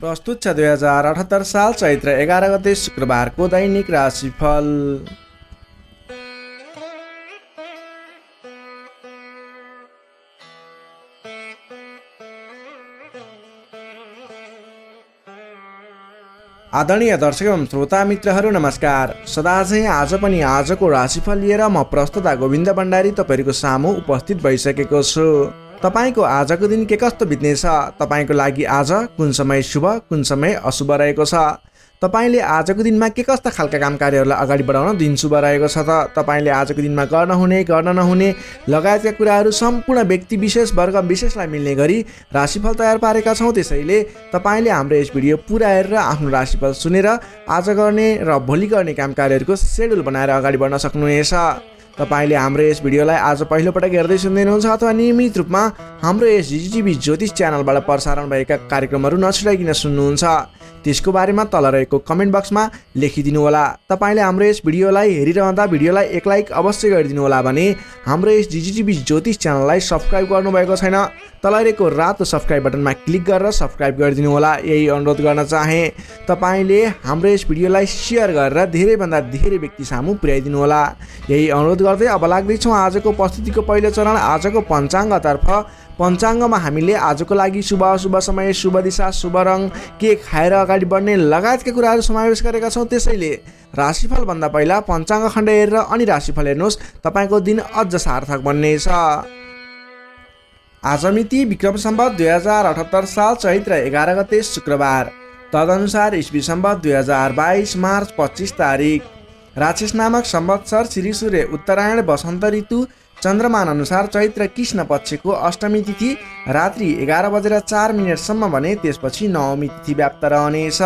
प्रस्तुत छ 2078 साल चैत्र 11 गते शुक्रबारको दैनिक राशिफल। आदरणीय दर्शक एवं श्रोता मित्रहरू नमस्कार। सदा चाहिँ आज पनि आजको राशिफल लिएर म प्रस्तुता गोविन्द भण्डारी तपाईँहरूको सामु उपस्थित भइसकेको छु। तपाईँको आजको दिन के कस्तो बित्नेछ, तपाईँको लागि आज कुन समय शुभ कुन समय अशुभ रहेको छ, तपाईँले आजको दिनमा के कस्ता खालका काम कार्यहरूलाई अगाडि बढाउन दिन शुभ रहेको छ त तपाईँले आजको दिनमा गर्न हुने गर्न नहुने लगायतका कुराहरू सम्पूर्ण व्यक्ति विशेष वर्ग विशेषलाई मिल्ने गरी राशिफल तयार पारेका छौँ। त्यसैले तपाईँले हाम्रो यस भिडियो पुरा हेरेर आफ्नो राशिफल सुनेर आज गर्ने र भोलि गर्ने काम कार्यहरूको सेड्युल बनाएर अगाडि बढ्न सक्नुहुनेछ। तपाईँले हाम्रो यस भिडियोलाई आज पहिलोपटक हेर्दै सुन्दै हुनुहुन्छ अथवा नियमित रूपमा हाम्रो यस जिजिटिभी ज्योतिष च्यानलबाट प्रसारण भएका कार्यक्रमहरू नछुटाइकन सुन्नुहुन्छ, त्यसको बारेमा तल रहेको कमेन्ट बक्समा लेखिदिनु होला। तपाईँले हाम्रो यस भिडियोलाई हेरिरहँदा भिडियोलाई एक लाइक अवश्य गरिदिनु होला भने हाम्रो यस जिजिटिभी ज्योतिष च्यानललाई सब्सक्राइब गर्नुभएको छैन तल रहेको रातो सब्सक्राइब बटनमा क्लिक गरेर सब्सक्राइब गरिदिनु होला। यही अनुरोध गर्न चाहे। तपाईँले हाम्रो यस भिडियोलाई सेयर गरेर धेरैभन्दा धेरै व्यक्ति सामु पुर्याइदिनु होला। यही अनुरोध गर्दै अब लाग्दैछौँ आजको प्रस्तुतिको पहिलो चरण आजको पञ्चाङ्गतर्फ। पञ्चाङ्गमा हामीले आजको लागि शुभ अशुभ समय, शुभ दिशा, शुभ रङ, के खाएर अगाडि बढ्ने लगायतका कुराहरू समावेश गरेका छौँ। त्यसैले राशिफलभन्दा पहिला पञ्चाङ्ग खण्ड हेरेर अनि राशिफल हेर्नुहोस्, तपाईँको दिन अझ सार्थक बन्नेछ। आज मिति विक्रम सम्वत 2078 साल चैत्र 11 गते शुक्रबार, तदनुसार इस्वी सम्वत 2022 मार्च 25 तारिक। राक्षस नामक संवत्सर श्री सूर्य उत्तरायण वसन्त ऋतु चन्द्रमान अनुसार चैत्र कृष्ण पक्षको अष्टमी तिथि रात्रि 11:04 भने त्यसपछि नवमी तिथि व्याप्त रहनेछ।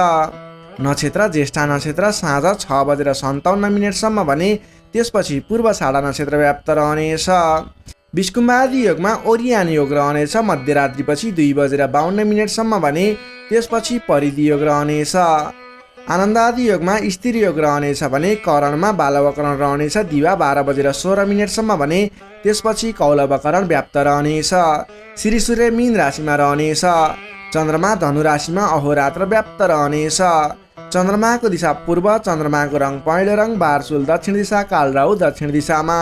नक्षत्र ज्येष्ठा नक्षत्र साँझ 6:57 भने त्यसपछि पूर्व षाढा नक्षत्र व्याप्त रहनेछ। विष्कुम्बादी योगमा ओरियान योग रहनेछ मध्यरात्रिपछि 2:52 भने त्यसपछि परिधि योग रहनेछ। आनन्दादि योगमा स्थिर योग रहनेछ भने करणमा बालवकरण रहनेछ दिवा 12:16 भने त्यसपछि कौलवकरण व्याप्त रहनेछ। श्री सूर्य मीन राशिमा रहनेछ। चन्द्रमा धनु राशिमा अहोरात्र व्याप्त रहनेछ। चन्द्रमाको दिशा पूर्व, चन्द्रमाको रङ पहेँलो रङ, बारसुल दक्षिण दिशा, कालराहु दक्षिण दिशामा।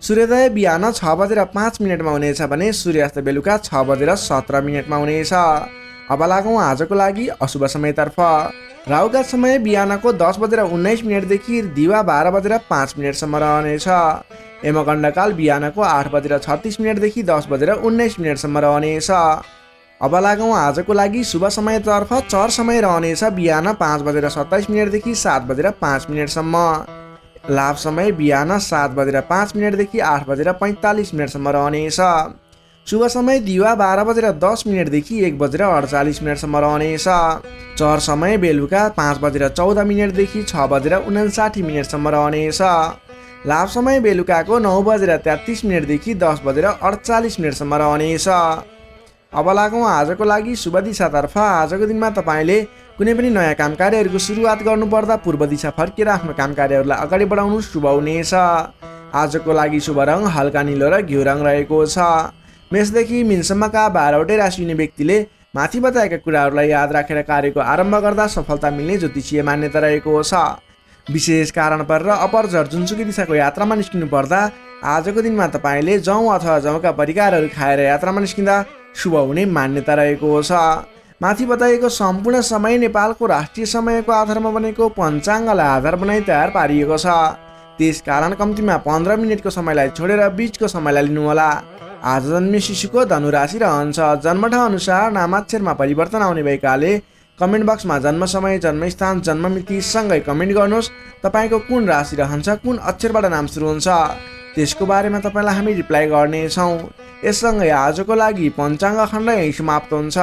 सूर्योदय बिहान 6:05 हुनेछ भने सूर्यास्त बेलुका 6:17 हुनेछ। अब लागौँ आजको लागि अशुभ समयतर्फ। राहुकाल समय बिहानको 10:19 देखि दिवा 12:05 रहनेछ। यमगण्डकाल बिहानको 8:36 देखि 10:19 रहनेछ। अब लागौँ आजको लागि शुभ समयतर्फ। चर समय रहनेछ बिहान 5:27 देखि 7:05 लाभ समय बिहान 7:05 देखि 8:45 रहनेछ। शुभ समय दिवा 12:10 देखि 1:48 रहनेछ। चर समय बेलुका 5:14 देखि 6:59 रहनेछ। लाभ समय बेलुकाको 9:33 देखि 10:48 रहनेछ। अब लागौँ आजको लागि शुभ दिशातर्फ। आजको दिनमा तपाईँले कुनै पनि नयाँ काम कार्यहरूको सुरुवात गर्नुपर्दा पूर्व दिशा फर्केर आफ्नो काम कार्यहरूलाई अगाडि बढाउनु शुभ हुनेछ। आजको लागि शुभ रङ हल्का निलो र घिउ रङ रहेको छ। मेषदेखि मीनसम्मका 12वटै राशि हुने व्यक्तिले माथि बताएका कुराहरूलाई याद राखेर कार्यको आरम्भ गर्दा सफलता मिल्ने ज्योतिषीय मान्यता रहेको छ। विशेष कारण परेर अपरझर जुनसुकै दिशाको यात्रामा निस्किनु पर्दा आजको दिनमा तपाईँले जौँ अथवा जौँका परिकारहरू खाएर यात्रामा निस्किँदा शुभ हुने मान्यता रहेको छ। माथि बताइएको सम्पूर्ण समय नेपालको राष्ट्रिय समयको आधारमा बनेको पञ्चाङ्गलाई आधार बनाई तयार पारिएको छ। त्यसकारण कम्तीमा 15 मिनटको समयलाई छोडेर बीचको समयलाई लिनुहोला। आज जन्मे शिशुको धनुराशि रहन्छ। जन्मठाउँ अनुसार नामाक्षरमा परिवर्तन आउने भएकाले कमेन्ट बक्समा जन्म समय, जन्मस्थान, जन्ममिति सँगै कमेन्ट गर्नुहोस्। तपाईँको कुन राशि रहन्छ, कुन अक्षरबाट नाम सुरु हुन्छ, त्यसको बारेमा तपाईँलाई हामी रिप्लाई गर्नेछौँ। यससँगै आजको लागि पञ्चाङ्ग खण्ड यहीँ समाप्त हुन्छ।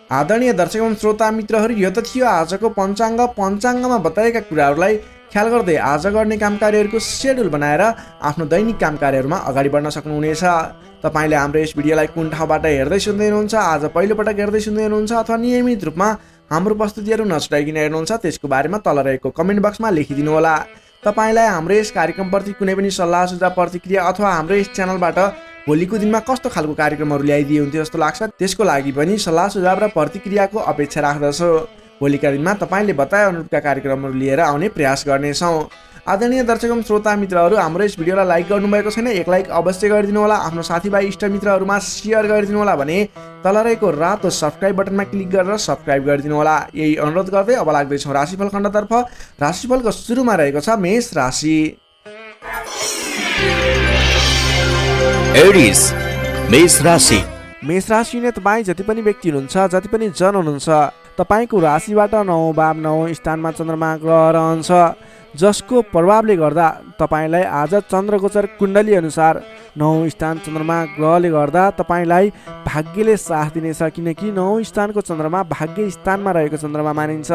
आदरणीय दर्शक एवं श्रोता मित्रहरू, यो त थियो आजको पञ्चाङ्ग। पञ्चाङ्गमा बताएका कुराहरूलाई ख्याल गर्दै आज गर्ने काम कार्यहरूको सेड्युल बनाएर आफ्नो दैनिक काम कार्यहरूमा अगाडि बढ्न सक्नुहुनेछ। तपाईँले हाम्रो यस भिडियोलाई कुन ठाउँबाट हेर्दै सुन्दै हुनुहुन्छ, आज पहिलोपटक हेर्दै सुन्दै हुनुहुन्छ अथवा नियमित रूपमा हाम्रो प्रस्तुतिहरू नछुटाइकन हेर्नुहुन्छ, त्यसको बारेमा तल रहेको कमेन्ट बक्समा लेखिदिनु होला। तपाईँलाई हाम्रो यस कार्यक्रमप्रति कुनै पनि सल्लाह सुझाव प्रतिक्रिया अथवा हाम्रो यस च्यानलबाट भोलिको दिनमा कस्तो खालको कार्यक्रमहरू ल्याइदिए हुन्थ्यो जस्तो लाग्छ, त्यसको लागि पनि सल्लाह सुझाव र प्रतिक्रियाको अपेक्षा राख्दछु। भोलिका दिनमा तपाईँले बताए अनुरूपका कार्यक्रमहरू लिएर आउने प्रयास गर्नेछौँ। आदरणीय दर्शक एवं श्रोता मित्रहरू, हाम्रो यस भिडियोलाई लाइक गर्नुभएको छैन, एक लाइक अवश्य गरिदिनु होला। आफ्नो साथीभाइ इष्टमित्रहरूमा सेयर गरिदिनु होला भने तल रहेको रातो सब्सक्राइब बटनमा क्लिक गरेर सब्सक्राइब गरिदिनु होला। यही अनुरोध गर्दै अब लाग्दैछौँ राशिफल खण्डतर्फ। राशिफलको सुरुमा रहेको छ मेष राशि। एरिस मेष राशि। मेष राशि ने तपाईँ जति पनि व्यक्ति हुनुहुन्छ, जति पनि जन हुनुहुन्छ, तपाईँको राशिबाट 9 भाव 9 स्थानमा चन्द्रमा ग्रह रहन्छ, जसको प्रभावले गर्दा तपाईँलाई आज चन्द्रगोचर कुण्डली अनुसार 9 स्थान चन्द्रमा ग्रहले गर्दा तपाईँलाई भाग्यले साथ दिनेछ। किनकि 9 स्थानको चन्द्रमा भाग्य स्थानमा रहेको चन्द्रमा मानिन्छ,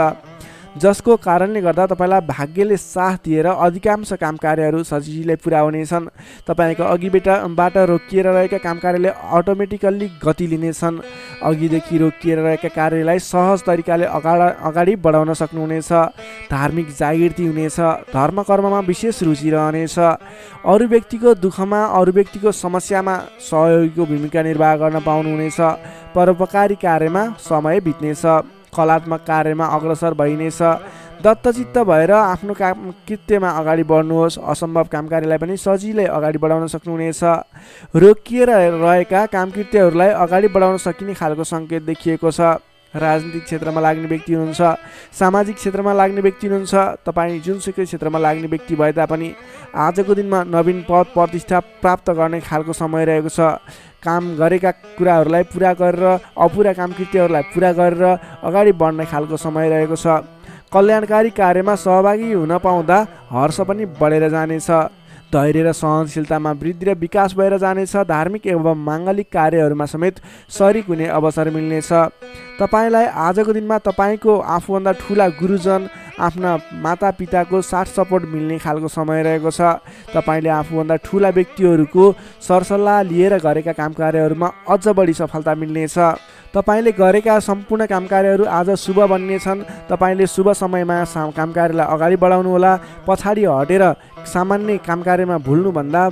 जसको कारणले गर्दा तपाईँलाई भाग्यले साथ दिएर अधिकांश काम कार्यहरू सजिलै पुरा हुनेछन्। तपाईँको अघिबाट रोकिएर रहेका काम कार्यले अटोमेटिकल्ली गति लिनेछन्। अघिदेखि रोकिएर रहेका कार्यलाई सहज तरिकाले अगाडि बढाउन सक्नुहुनेछ। धार्मिक जागृति हुनेछ। धर्म कर्ममा विशेष रुचि रहनेछ। अरू व्यक्तिको दुःखमा, अरू व्यक्तिको समस्यामा सहयोगीको भूमिका निर्वाह गर्न पाउनुहुनेछ। परोपकारी कार्यमा समय बित्नेछ। कलात्मक कार्यमा अग्रसर भइनेछ। दत्तचित्त भएर आफ्नो काम कृत्यमा अगाडि बढ्नुहोस्। असम्भव काम कार्यलाई पनि सजिलै अगाडि बढाउन सक्नुहुनेछ। रोकिएर रहेका काम कृत्यहरूलाई अगाडि बढाउन सकिने खालको सङ्केत देखिएको छ। राजनीतिक क्षेत्रमा लाग्ने व्यक्ति हुनुहुन्छ, सामाजिक क्षेत्रमा लाग्ने व्यक्ति हुनुहुन्छ, तपाईँ जुनसुकै क्षेत्रमा लाग्ने व्यक्ति भए तापनि आजको दिनमा नवीन पद प्रतिष्ठा प्राप्त गर्ने खालको समय रहेको छ। काम गरेका कुराहरूलाई पुरा गरेर अपुरा काम कृत्यहरूलाई पुरा गरेर अगाडि बढ्ने खालको समय रहेको छ। कल्याणकारी कार्यमा सहभागी हुन पाउँदा हर्ष पनि बढेर जानेछ। धैर्य र सहनशीलतामा वृद्धि र विकास भएर जानेछ। धार्मिक एवं माङ्गलिक कार्यहरूमा समेत शरीक हुने अवसर मिल्नेछ। तपाईँलाई आजको दिनमा तपाईँको आफूभन्दा ठुला गुरुजन, आफ्ना मातापिताको साथ सपोर्ट मिल्ने खालको समय रहेको छ। तपाईँले आफूभन्दा ठुला व्यक्तिहरूको सरसल्लाह लिएर गरेका काम कार्यहरूमा अझ बढी सफलता मिल्नेछ। तपाईँले गरेका सम्पूर्ण काम कार्यहरू आज शुभ बन्नेछन्। तपाईँले शुभ समयमा काम कार्यलाई अगाडि बढाउनुहोला। पछाडि हटेर सामान्य काम कार्यमा भुल्नुभन्दा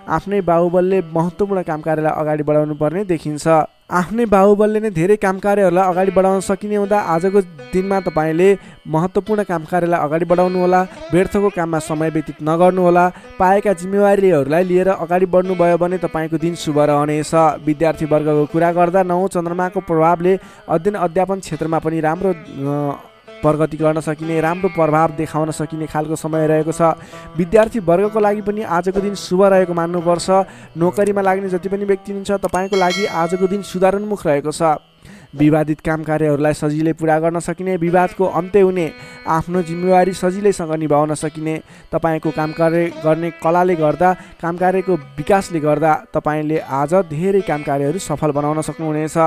आफ्नै बाहुबलले महत्त्वपूर्ण काम कार्यलाई अगाडि बढाउनु पर्ने देखिन्छ। आफ्नै बाहुबलले नै धेरै काम कार्यहरूलाई अगाडि बढाउन सकिने हुँदा आजको दिनमा तपाईँले महत्त्वपूर्ण काम कार्यलाई अगाडि बढाउनुहोला। व्यर्थको काममा समय व्यतीत नगर्नुहोला। पाएका जिम्मेवारीहरूलाई लिएर अगाडि बढ्नुभयो भने तपाईँको दिन शुभ रहनेछ। विद्यार्थी वर्गको कुरा गर्दा 9 चन्द्रमाको प्रभावले अध्ययन अध्यापन क्षेत्रमा पनि राम्रो प्रगति गर्न सकिने, राम्रो प्रभाव देखाउन सकिने खालको समय रहेको छ। विद्यार्थी वर्गको लागि पनि आजको दिन शुभ रहेको मान्नुपर्छ। नोकरीमा लाग्ने जति पनि व्यक्ति हुनुहुन्छ, तपाईँको लागि आजको दिन सुधारोन्मुख रहेको छ। विवादित काम कार्यहरूलाई सजिलै पुरा गर्न सकिने, विवादको अन्त्य हुने, आफ्नो जिम्मेवारी सजिलैसँग निभाउन सकिने। तपाईँको काम कार्य गर्ने कलाले गर्दा, काम कार्यको विकासले गर्दा तपाईँले आज धेरै काम कार्यहरू सफल बनाउन सक्नुहुनेछ।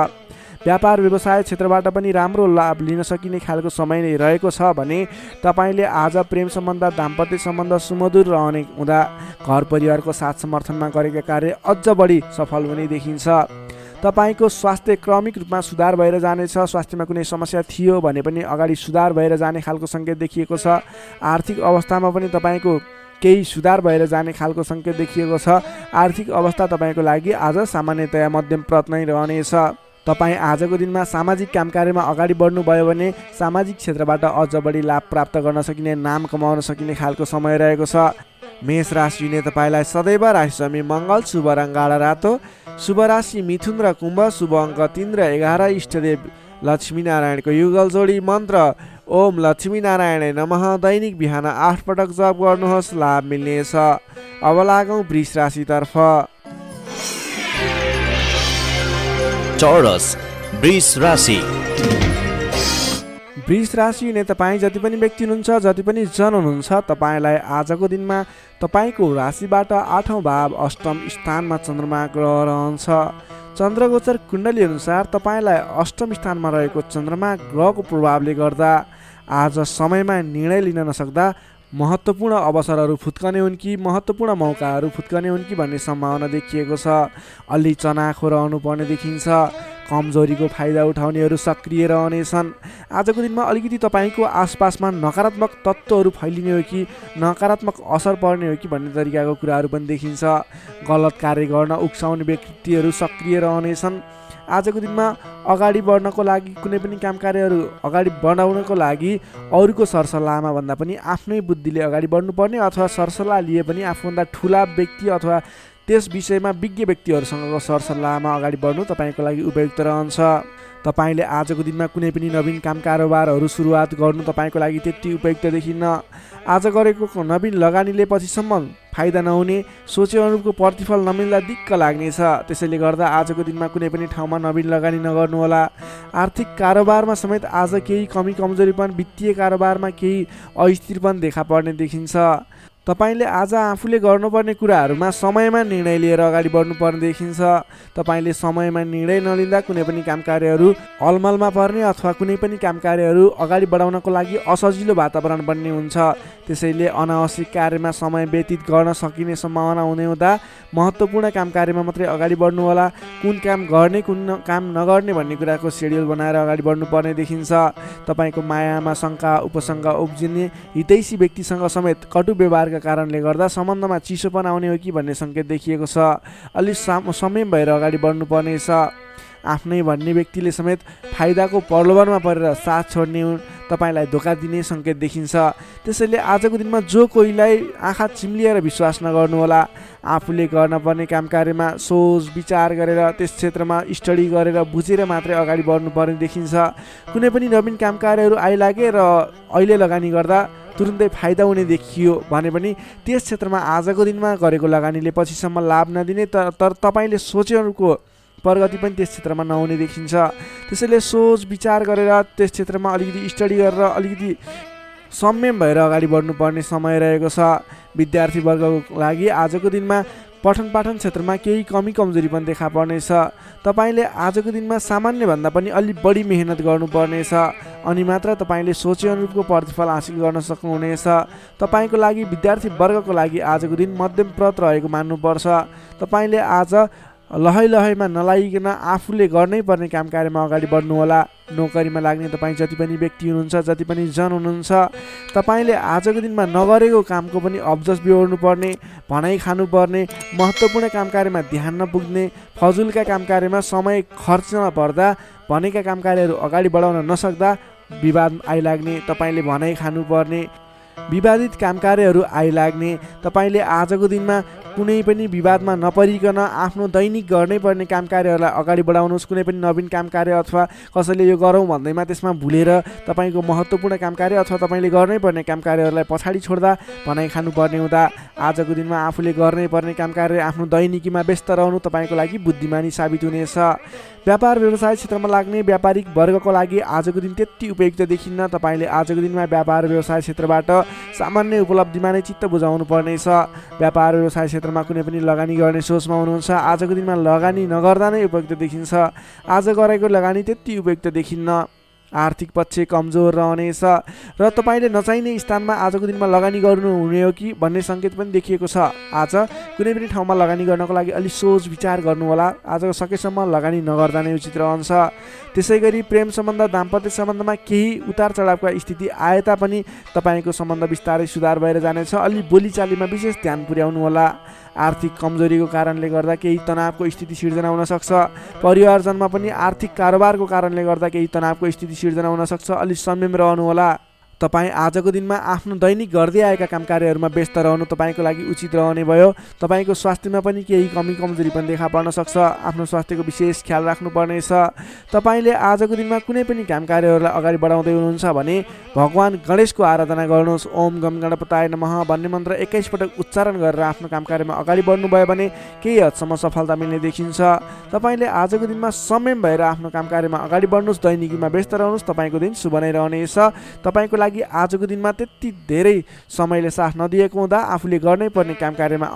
व्यापार व्यवसाय क्षेत्रबाट पनि राम्रो लाभ लिन सकिने खालको समय नै रहेको छ भने तपाईँले आज प्रेम सम्बन्ध, दाम्पत्य सम्बन्ध सुमधुर रहने हुँदा घर परिवारको साथ समर्थनमा गरेका कार्य अझ बढी सफल हुने देखिन्छ। तपाईँको स्वास्थ्य क्रमिक रूपमा सुधार भएर जानेछ। स्वास्थ्यमा कुनै समस्या थियो भने पनि अगाडि सुधार भएर जाने खालको सङ्केत देखिएको छ। आर्थिक अवस्थामा पनि तपाईँको केही सुधार भएर जाने खालको सङ्केत देखिएको छ। आर्थिक अवस्था तपाईँको लागि आज सामान्यतया मध्यम प्रत नै रहनेछ। तपाईँ आजको दिनमा सामाजिक काम कार्यमा अगाडि बढ्नुभयो भने सामाजिक क्षेत्रबाट अझ बढी लाभ प्राप्त गर्न सकिने, नाम कमाउन सकिने खालको समय रहेको छ। मेष राशिले तपाईँलाई सदैव राशिस्वामी मङ्गल, शुभ रङ गाढा रातो, शुभ राशि मिथुन र कुम्भ, शुभ अङ्क 3 र 11, इष्टदेव लक्ष्मीनारायणको युगल जोडी मन्त्र ओम लक्ष्मीनारायण नमः। दैनिक बिहान 8 पटक जप गर्नुहोस्, लाभ मिल्नेछ। अब लागौँ वृष राशितर्फ। टोरस वृष राशि। वृष राशि ने तपाईँ जति पनि व्यक्ति हुनुहुन्छ, जति पनि जन हुनुहुन्छ, तपाईँलाई आजको दिनमा तपाईँको राशिबाट 8औं भाव 8म स्थानमा चन्द्रमा ग्रह रहन्छ। चन्द्रगोचर कुण्डली अनुसार तपाईँलाई 8म स्थानमा रहेको चन्द्रमा ग्रहको प्रभावले गर्दा आज समयमा निर्णय लिन नसक्दा महत्त्वपूर्ण अवसरहरू फुत्कने हुन् कि महत्त्वपूर्ण मौकाहरू फुत्कने हुन् कि भन्ने सम्भावना देखिएको छ। अलि चनाखो रहनुपर्ने देखिन्छ। कमजोरीको फाइदा उठाउनेहरू सक्रिय रहनेछन्। आजको दिनमा अलिकति तपाईँको आसपासमा नकारात्मक तत्त्वहरू फैलिने हो कि नकारात्मक असर पर्ने हो कि भन्ने तरिकाको कुराहरू पनि देखिन्छ। गलत कार्य गर्न उक्साउने व्यक्तिहरू सक्रिय रहनेछन्। आजको दिनमा अगाडि बढ्नको लागि कुनै पनि काम कार्यहरू अगाडि बढाउनको लागि अरूको सरसल्लाहमा भन्दा पनि आफ्नै बुद्धिले अगाडि बढ्नुपर्ने अथवा सरसल्लाह लिए पनि आफूभन्दा ठुला व्यक्ति अथवा त्यस विषयमा विज्ञ व्यक्तिहरूसँगको सरसल्लाहमा अगाडि बढ्नु तपाईँको लागि उपयुक्त रहन्छ। तपाईँले आजको दिनमा कुनै पनि नवीन काम कारोबारहरू सुरुवात गर्नु तपाईँको लागि त्यति उपयुक्त देखिन्न। आज गरेको नवीन लगानीले पछिसम्म फाइदा नहुने, सोचे अनुरूपको प्रतिफल नमिल्दा दिक्क लाग्नेछ। त्यसैले गर्दा आजको दिनमा कुनै पनि ठाउँमा नवीन लगानी नगर्नुहोला। आर्थिक कारोबारमा समेत आज केही कमी कमजोरीपन, वित्तीय कारोबारमा केही अस्थिरपन देखा पर्ने देखिन्छ। तपाईँले आज आफूले गर्नुपर्ने कुराहरूमा समयमा निर्णय लिएर अगाडि बढ्नुपर्ने देखिन्छ। तपाईँले समयमा निर्णय नलिँदा कुनै पनि काम कार्यहरू अलमलमा पर्ने अथवा कुनै पनि काम कार्यहरू अगाडि बढाउनको लागि असजिलो वातावरण बन्ने हुन्छ। त्यसैले अनावश्यक कार्यमा समय व्यतीत गर्न सकिने सम्भावना हुने हुँदा महत्त्वपूर्ण काम कार्यमा मात्रै अगाडि बढ्नुहोला। कुन काम गर्ने कुन काम नगर्ने भन्ने कुराको सेड्युल बनाएर अगाडि बढ्नुपर्ने देखिन्छ। तपाईँको मायामा शङ्का उपशङ्का उब्जिने, हितैषी व्यक्तिसँग समेत कटु व्यवहारका कारणले गर्दा सम्बन्धमा चिसोपन आउने हो कि भन्ने सङ्केत देखिएको छ। अलि संयम भएर अगाडि बढ्नुपर्नेछ। आफ्नै भन्ने व्यक्तिले समेत फाइदाको प्रलोभनमा परेर साथ छोड्ने तपाईँलाई धोका दिने सङ्केत देखिन्छ। त्यसैले आजको दिनमा जो कोहीलाई आँखा चिम्लिएर विश्वास नगर्नुहोला। आफूले गर्नुपर्ने काम कार्यमा सोच विचार गरेर त्यस क्षेत्रमा स्टडी गरेर बुझेर मात्रै अगाडि बढ्नुपर्ने देखिन्छ। कुनै पनि नवीन काम कार्यहरू आइलागे र अहिले लगानी गर्दा तुरुन्तै फाइदा हुने देखियो भने पनि त्यस क्षेत्रमा आजको दिनमा गरेको लगानीले पछिसम्म लाभ नदिने, तर तपाईँले सोचेहरूको प्रगति पनि त्यस क्षेत्रमा नहुने देखिन्छ। त्यसैले सोच विचार गरेर त्यस क्षेत्रमा अलिकति स्टडी गरेर अलिकति संयम भएर अगाडि बढ्नुपर्ने समय रहेको छ। विद्यार्थीवर्गको लागि आजको दिनमा पठन पाठन क्षेत्रमा केही कमी कमजोरी पनि देखा पर्नेछ। तपाईँले आजको दिनमा सामान्यभन्दा पनि अलि बढी मेहनत गर्नुपर्नेछ। अनि मात्र तपाईँले सोचे अनुरूपको प्रतिफल हासिल गर्न सक्नुहुनेछ। तपाईँको लागि विद्यार्थीवर्गको लागि आजको दिन मध्यमप्रद रहेको मान्नुपर्छ। तपाईँले आज लहैमा नलागिकन आफूले गर्नै पर्ने काम कार्यमा अगाडि बढ्नुहोला। नोकरीमा लाग्ने तपाईँ जति पनि व्यक्ति हुनुहुन्छ, जति पनि जन हुनुहुन्छ, तपाईँले आजको दिनमा नगरेको कामको पनि अब्जस बिहोर्नुपर्ने, भनाइ खानुपर्ने, महत्त्वपूर्ण काम कार्यमा ध्यान नपुग्ने, फजुलका काम कार्यमा समय खर्च नपर्दा भनेका काम कार्यहरू अगाडि बढाउन नसक्दा विवाद आइलाग्ने, तपाईँले भनाइ खानुपर्ने, विवादित काम कार्यहरू आइलाग्ने। तपाईँले आजको दिनमा कुनै पनि विवादमा नपरिकन आफ्नो दैनिक गर्नै पर्ने काम कार्यहरूलाई अगाडि बढाउनुहोस्। कुनै पनि नवीन काम कार्य अथवा कसैले यो गरौँ भन्दैमा त्यसमा भुलेर तपाईँको महत्त्वपूर्ण काम कार्य अथवा तपाईँले गर्नै पर्ने काम कार्यहरूलाई पछाडि छोड्दा भनाइ खानुपर्ने हुँदा आजको दिनमा आफूले गर्नै पर्ने काम कार्य आफ्नो दैनिकीमा व्यस्त रहनु तपाईँको लागि बुद्धिमानी साबित हुनेछ। व्यापार व्यवसाय क्षेत्रमा लाग्ने व्यापारिक वर्गको लागि आजको दिन त्यति उपयुक्त देखिन्न। तपाईँले आजको दिनमा व्यापार व्यवसाय क्षेत्रबाट सामान्य उपलब्धिमा नै चित्त बुझाउनु पर्नेछ। व्यापार व्यवसाय क्षेत्रमा कुनै पनि लगानी गर्ने सोचमा हुनुहुन्छ, आजको दिनमा लगानी नगर्दा नै उपयुक्त देखिन्छ। आज गरेको लगानी त्यति उपयुक्त देखिन्न। आर्थिक पक्ष कमजोर रहनेछ र तपाईँले नचाहिने स्थानमा आजको दिनमा लगानी गर्नुहुने हो कि भन्ने सङ्केत पनि देखिएको छ। आज कुनै पनि ठाउँमा लगानी गर्नको लागि अलि सोच विचार गर्नुहोला। आज सकेसम्म लगानी नगर्दा नै उचित रहन्छ। त्यसै गरी प्रेम सम्बन्ध, दाम्पत्य सम्बन्धमा केही उतार चढावका स्थिति आए तापनि तपाईँको सम्बन्ध बिस्तारै सुधार भएर जानेछ। अलि बोलीचालीमा विशेष ध्यान पुर्याउनु होला। आर्थिक कमजोरीको कारणले गर्दा केही तनावको स्थिति सिर्जना हुन सक्छ। परिवारजनमा पनि आर्थिक कारोबारको कारणले गर्दा केही तनावको स्थिति सिर्जना हुन सक्छ। अलि संयम रहनुहोला। तपाईँ आजको दिनमा आफ्नो दैनिक गर्दै आएका काम कार्यहरूमा व्यस्त रहनु तपाईँको लागि उचित रहने भयो। तपाईँको स्वास्थ्यमा पनि केही कमी कमजोरी पनि देखा पर्न सक्छ। आफ्नो स्वास्थ्यको विशेष ख्याल राख्नुपर्नेछ। तपाईँले आजको दिनमा कुनै पनि काम कार्यहरूलाई अगाडि बढाउँदै हुनुहुन्छ भने भगवान गणेशको आराधना गर्नुहोस्। ओम गम गणपताय नमः भन्ने मन्त्र 21 पटक उच्चारण गरेर आफ्नो काम कार्यमा अगाडि बढ्नुभयो भने केही हदसम्म सफलता मिल्ने देखिन्छ। तपाईँले आजको दिनमा संयम भएर आफ्नो काम कार्यमा अगाडि बढ्नुहोस्। दैनिकीमा व्यस्त रहनुहोस्। तपाईँको दिन शुभ नै रहनेछ। तपाईँको लागि आजको दिनमा त्यति धेरै समयले साथ नदिएको हुँदा आफूले गर्नै पर्ने काम कार्यमा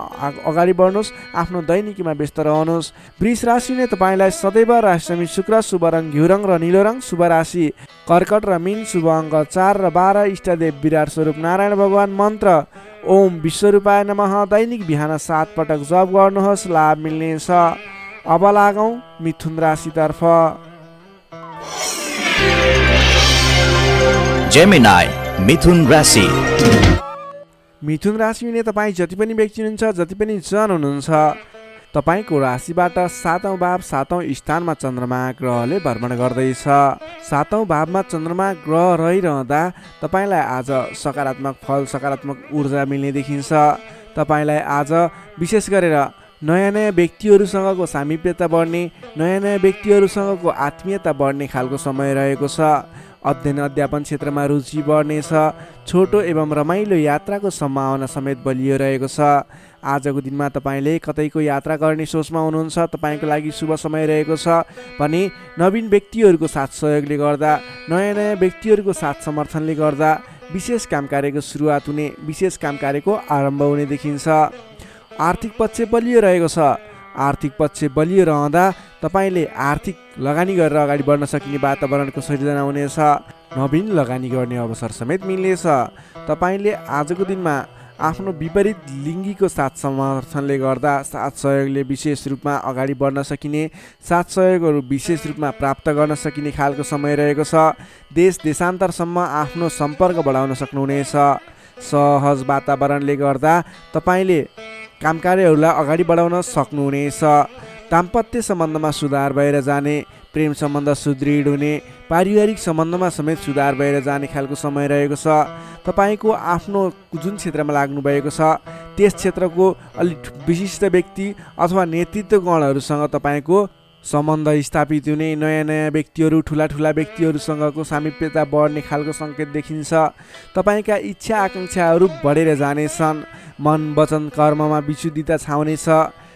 अगाडि बढ्नुहोस्, आफ्नो दैनिकीमा व्यस्त रहनुहोस्। वृष राशिले तपाईँलाई सदैव राशिसमी शुक्र, शुभ रङ घिउ रङ र निलो रङ, शुभ राशि कर्कट र मीन, शुभ अङ्क 4 र 12, इष्टदेव विराट स्वरूप नारायण भगवान, मन्त्र ओम विश्वरूपाय नमः। दैनिक बिहान 7 पटक जप गर्नुहोस्, लाभ मिल्नेछ। अब लागौँ मिथुन राशितर्फ। जेमिनाई मिथुन राशि। मिथुन राशिले तपाईँ जति पनि व्यक्ति हुनुहुन्छ, जति पनि जन हुनुहुन्छ, तपाईँको राशिबाट 7औं भाव 7औं स्थानमा चन्द्रमा ग्रहले भ्रमण गर्दैछ। 7औं भावमा चन्द्रमा ग्रह रहिरहँदा तपाईँलाई आज सकारात्मक फल, सकारात्मक ऊर्जा मिल्ने देखिन्छ। तपाईँलाई आज विशेष गरेर नयाँ नयाँ व्यक्तिहरूसँगको सामिप्यता बढ्ने, नयाँ नयाँ व्यक्तिहरूसँगको आत्मीयता बढ्ने खालको समय रहेको छ। अध्ययन अध्यापन क्षेत्रमा रुचि बढ्नेछ। छोटो एवं रमाइलो यात्राको सम्भावना समेत बलियो रहेको छ। आजको दिनमा तपाईँले कतैको यात्रा गर्ने सोचमा हुनुहुन्छ, तपाईँको लागि शुभ समय रहेको छ भने नवीन व्यक्तिहरूको साथ सहयोगले गर्दा, नयाँ नयाँ व्यक्तिहरूको साथ समर्थनले गर्दा विशेष काम कार्यको सुरुवात हुने, विशेष काम कार्यको आरम्भ हुने देखिन्छ। आर्थिक पक्ष बलियो रहेको छ। आर्थिक पक्ष बलियो रहँदा तपाईँले आर्थिक लगानी गरेर अगाडि बढ्न सकिने वातावरणको सृजना हुनेछ। नवीन लगानी गर्ने अवसर समेत मिल्नेछ। तपाईँले आजको दिनमा आफ्नो विपरीत लिङ्गीको साथ समर्थनले गर्दा, साथ सहयोगले विशेष रूपमा अगाडि बढ्न सकिने, साथ सहयोगहरू विशेष रूपमा प्राप्त गर्न सकिने खालको समय रहेको छ। देश देशान्तरसम्म आफ्नो सम्पर्क बढाउन सक्नुहुनेछ। सहज वातावरणले गर्दा तपाईँले काम कार्यहरूलाई अगाडि बढाउन सक्नुहुनेछ। दाम्पत्य सम्बन्धमा सुधार भएर जाने, प्रेम सम्बन्ध सुदृढ हुने, पारिवारिक सम्बन्धमा समेत सुधार भएर जाने खालको समय रहेको छ। तपाईँको आफ्नो जुन क्षेत्रमा लाग्नु भएको छ त्यस क्षेत्रको अलिक विशिष्ट व्यक्ति अथवा नेतृत्वगणहरूसँग तपाईँको सम्बन्ध स्थापित हुने, नयाँ नयाँ व्यक्तिहरू, ठुला ठुला व्यक्तिहरूसँगको सामिप्यता बढ्ने खालको सङ्केत देखिन्छ। तपाईँका इच्छा आकाङ्क्षाहरू बढेर जानेछन्। मन वचन कर्ममा विशुद्धिता छाउनेछ।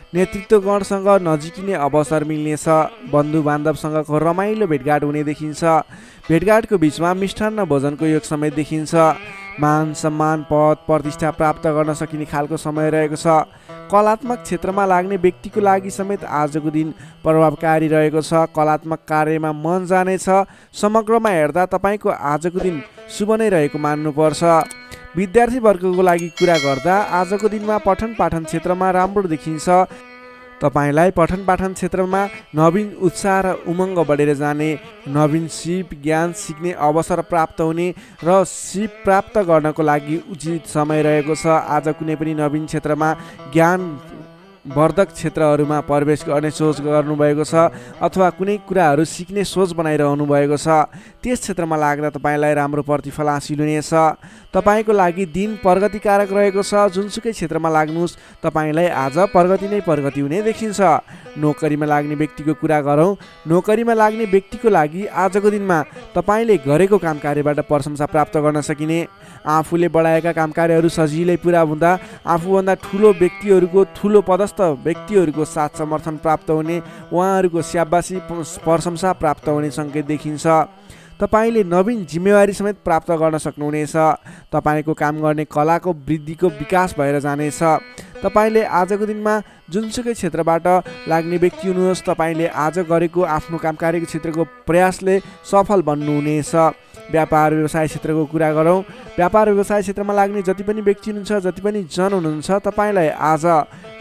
नेतृत्वगणसँग नजिकिने अवसर मिल्नेछ। बन्धु बान्धवसँगको रमाइलो भेटघाट हुने देखिन्छ। भेटघाटको बिचमा मिष्टान्न भोजनको योग समेत देखिन्छ। मान सम्मान, पद प्रतिष्ठा प्राप्त गर्न सकिने खालको समय रहेको छ। कलात्मक क्षेत्रमा लाग्ने व्यक्तिको लागि समेत आजको दिन प्रभावकारी रहेको छ। कलात्मक कार्यमा मन जानेछ। समग्रमा हेर्दा तपाईँको आजको दिन शुभ नै रहेको मान्नुपर्छ। विद्यार्थी वर्गको लागि कुरा गर्दा आजको दिनमा पठन पाठन क्षेत्रमा राम्रो देखिन्छ। तपाईँलाई पठन पाठन क्षेत्रमा नवीन उत्साह र उमङ्ग बढेर जाने, नवीन सिप ज्ञान सिक्ने अवसर प्राप्त हुने र सिप प्राप्त गर्नको लागि उचित समय रहेको छ। आज कुनै पनि नवीन क्षेत्रमा ज्ञान वर्धक क्षेत्रहरूमा प्रवेश गर्ने सोच गर्नुभएको छ अथवा कुनै कुराहरू सिक्ने सोच बनाइरहनु भएको छ। त्यस क्षेत्रमा लाग्दा तपाईँलाई राम्रो प्रतिफल हासिल हुनेछ। तपाईँको लागि दिन प्रगतिकारक रहेको छ। जुनसुकै क्षेत्रमा लाग्नुहोस्, तपाईँलाई आज प्रगति नै प्रगति हुने देखिन्छ। नोकरीमा लाग्ने व्यक्तिको कुरा गरौँ। नोकरीमा लाग्ने व्यक्तिको लागि आजको दिनमा तपाईँले गरेको काम कार्यबाट प्रशंसा प्राप्त गर्न सकिने, आफूले बढाएका काम कार्यहरू सजिलै पुरा हुँदा आफूभन्दा ठुलो व्यक्तिहरूको, ठुलो पदस्थ व्यक्तिहरूको साथ समर्थन प्राप्त हुने, उहाँहरूको स्याबासी प्रशंसा प्राप्त हुने सङ्केत देखिन्छ। तपाईँले नवीन जिम्मेवारी समेत प्राप्त गर्न सक्नुहुनेछ। तपाईँको काम गर्ने कलाको वृद्धिको विकास भएर जानेछ। तपाईँले आजको दिनमा जुनसुकै क्षेत्रबाट लाग्ने व्यक्ति हुनुहोस्, तपाईँले आज गरेको आफ्नो काम कार्यको क्षेत्रको प्रयासले सफल बन्नुहुनेछ। व्यापार व्यवसाय क्षेत्रको कुरा गरौँ। व्यापार व्यवसाय क्षेत्रमा लाग्ने जति पनि व्यक्ति हुनुहुन्छ, जति पनि जन हुनुहुन्छ, तपाईँलाई आज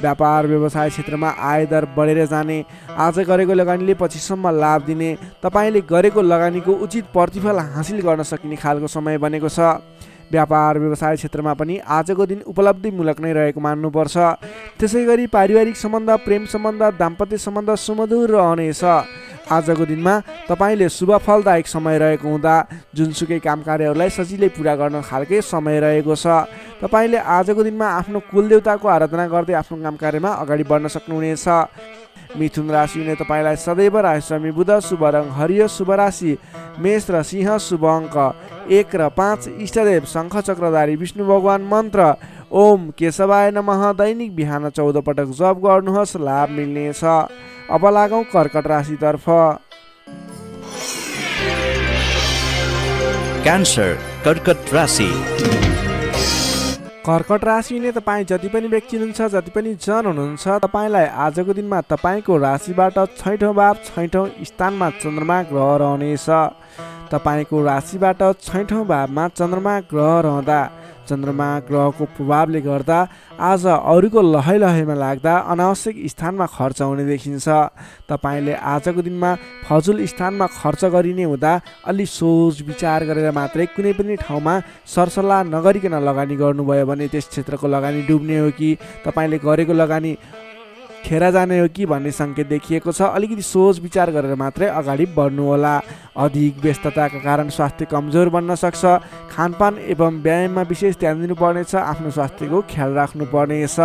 व्यापार व्यवसाय क्षेत्रमा आयदर बढेर जाने, आज गरेको लगानीले पछिसम्म लाभ दिने, तपाईँले गरेको लगानीको उचित प्रतिफल हासिल गर्न सकिने खालको समय बनेको छ। व्यापार व्यवसाय क्षेत्रमा पनि आजको दिन उपलब्धिमूलक नै रहेको मान्नुपर्छ। त्यसै गरी पारिवारिक सम्बन्ध, प्रेम सम्बन्ध, दाम्पत्य सम्बन्ध सुमधुर रहनेछ। आजको दिनमा तपाईँले शुभ फलदायक समय रहेको हुँदा जुनसुकै काम कार्यहरूलाई सजिलै पुरा गर्न खालकै समय रहेको छ। तपाईँले आजको दिनमा आफ्नो कुलदेवताको आराधना गर्दै आफ्नो काम कार्यमा अगाडि बढ्न सक्नुहुनेछ। मिथुन राशिले तपाईँलाई सदैव राशिस्वामी बुध, शुभ रङ हरियो, शुभ राशि मेष र सिंह, शुभ अङ्क 1 र 5, इष्टदेव शङ्ख चक्रधारी विष्णु भगवान, मन्त्र ओम केशवाय नमः। दैनिक बिहान 14 पटक जप गर्नुहोस्, लाभ मिल्नेछ। अब लागौँ कर्कट राशितर्फ। क्यान्सर कर्कट राशि। कर्कट राशि हुने तपाईँ जति पनि व्यक्ति हुनुहुन्छ, जति पनि जन हुनुहुन्छ, तपाईँलाई आजको दिनमा तपाईँको राशिबाट 6औं भाव 6औं स्थानमा चन्द्रमा ग्रह रहनेछ। तपाईँको राशिबाट 6औं भावमा चन्द्रमा ग्रह रहँदा चन्द्रमा ग्रहको प्रभावले गर्दा आज अरूको लहैमा लाग्दा अनावश्यक स्थानमा खर्च हुने देखिन्छ। तपाईँले आजको दिनमा फजुल स्थानमा खर्च गरिने हुँदा अलि सोच विचार गरेर मात्रै कुनै पनि ठाउँमा सरसल्लाह नगरिकन लगानी गर्नुभयो भने त्यस क्षेत्रको लगानी डुब्ने हो कि तपाईँले गरेको लगानी खेर जाने हो कि भन्ने सङ्केत देखिएको छ। अलिकति सोच विचार गरेर मात्रै अगाडि बढ्नुहोला। अधिक व्यस्तताका कारण स्वास्थ्य कमजोर बन्न सक्छ। खानपान एवं व्यायाममा विशेष ध्यान दिनुपर्नेछ। आफ्नो स्वास्थ्यको ख्याल राख्नुपर्नेछ।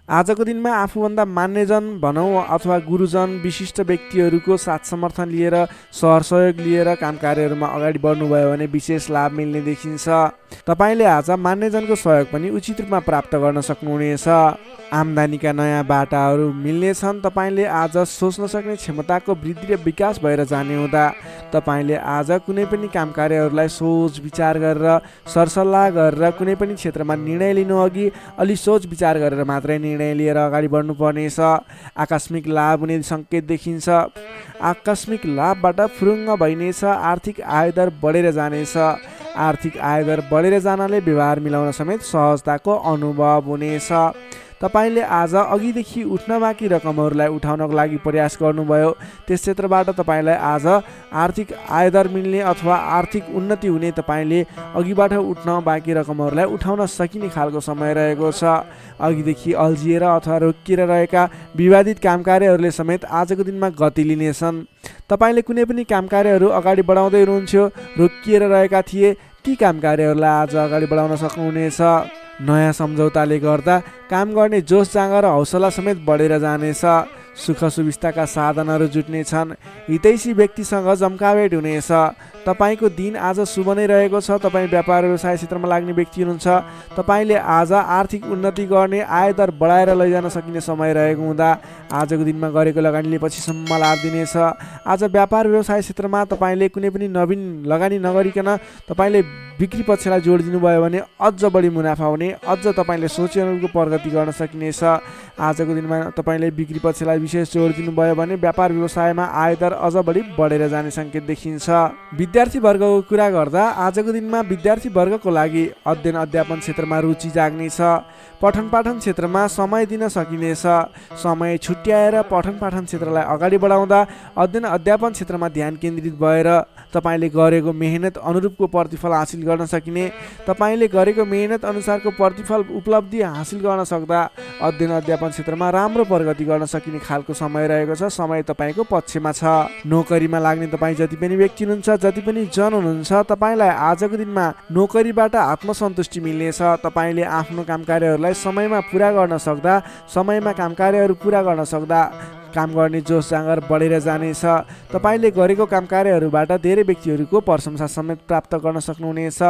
आजको दिनमा आफूभन्दा मान्यजन भनौँ अथवा गुरुजन विशिष्ट व्यक्तिहरूको साथ समर्थन लिएर सहयोग लिएर काम कार्यहरूमा अगाडि बढ्नुभयो भने विशेष लाभ मिल्ने देखिन्छ। तपाईँले आज मान्यजनको सहयोग पनि उचित रूपमा प्राप्त गर्न सक्नुहुनेछ। आम्दानीका नयाँ बाटाहरू मिल्नेछन्। तपाईँले आज सोच्न सक्ने क्षमताको वृद्धि र विकास भएर जाने हुँदा तपाईँले आज कुनै पनि काम कार्यहरूलाई सोच विचार गरेर सरसल्लाह गरेर कुनै पनि क्षेत्रमा निर्णय लिनु अघि अलि सोच विचार गरेर मात्रै निर्णय लिएर अगाडि बढ्नुपर्नेछ। आकस्मिक लाभ हुने सङ्केत देखिन्छ। आकस्मिक लाभबाट फुरुङ्ग भइनेछ। आर्थिक आयदर बढेर जानेछ। आर्थिक आयदर बढेर जानाले व्यवहार मिलाउन समेत सहजताको अनुभव हुनेछ। तपाईँले आज अघिदेखि उठ्न बाँकी रकमहरूलाई उठाउनको लागि प्रयास गर्नुभयो। त्यस क्षेत्रबाट तपाईँलाई आज आर्थिक आयदर मिल्ने अथवा आर्थिक उन्नति हुने तपाईँले अघिबाट उठ्न बाँकी रकमहरूलाई उठाउन सकिने खालको समय रहेको छ। अघिदेखि अल्झिएर अथवा रोकिएर रहेका विवादित काम कार्यहरूले समेत आजको दिनमा गति लिनेछन्। तपाईँले कुनै पनि काम कार्यहरू अगाडि बढाउँदै हुनुहुन्थ्यो, रोकिएर रहेका थिए, ती काम कार्यहरूलाई आज अगाडि बढाउन सक्नुहुनेछ। नयाँ सम्झौताले गर्दा काम गर्ने जोस जाँगर हौसला समेत बढेर जानेछ। सुख सुविस्ताका साधनहरू जुट्नेछन्। हितैषी व्यक्तिसँग जम्काभेट हुनेछ। तपाईँको दिन आज शुभ नै रहेको छ। तपाईँ व्यापार व्यवसाय क्षेत्रमा लाग्ने व्यक्ति हुनुहुन्छ। तपाईँले आज आर्थिक उन्नति गर्ने आयदर बढाएर लैजान सकिने समय रहेको हुँदा आजको दिनमा गरेको लगानीले पछिसम्म लाभ दिनेछ। आज व्यापार व्यवसाय क्षेत्रमा तपाईँले कुनै पनि नवीन लगानी नगरिकन तपाईँले बिक्री पक्षलाई जोड दिनुभयो भने अझ बढी मुनाफा हुने, अझ तपाईँले सोचे अनुरूपको प्रगति गर्न सकिनेछ। आजको दिनमा तपाईँले बिक्री पक्षलाई विशेष जोड दिनुभयो भने व्यापार व्यवसायमा आयदर अझ बढी बढेर जाने सङ्केत देखिन्छ। विद्यार्थी वर्गको कुरा गर्दा आजको दिनमा विद्यार्थी वर्गको लागि अध्ययन अध्यापन क्षेत्रमा रुचि जाग्नेछ। पठन पाठन क्षेत्रमा समय दिन सकिनेछ। समय छुट्याएर पठन पाठन क्षेत्रलाई अगाडि बढाउँदा अध्ययन अध्यापन क्षेत्रमा ध्यान केन्द्रित भएर तपाईँले गरेको मेहनत अनुरूपको प्रतिफल हासिल गर्न सकिने, तपाईँले गरेको मेहनत अनुसारको प्रतिफल उपलब्धि हासिल गर्न सक्दा अध्ययन अध्यापन क्षेत्रमा राम्रो प्रगति गर्न सकिने खालको समय रहेको छ। समय तपाईँको पक्षमा छ। नोकरीमा लाग्ने तपाईँ जति पनि व्यक्ति हुनुहुन्छ, जति पनि जन हुनुहुन्छ, तपाईँलाई आजको दिनमा नोकरीबाट आत्मसन्तुष्टि मिल्नेछ। तपाईँले आफ्नो काम कार्यहरूलाई समयमा पुरा गर्न सक्दा, समयमा काम कार्यहरू पुरा गर्न सक्दा काम गर्ने जोस जाँगर बढेर जानेछ। तपाईँले गरेको काम कार्यहरूबाट धेरै व्यक्तिहरूको प्रशंसा समेत प्राप्त गर्न सक्नुहुनेछ।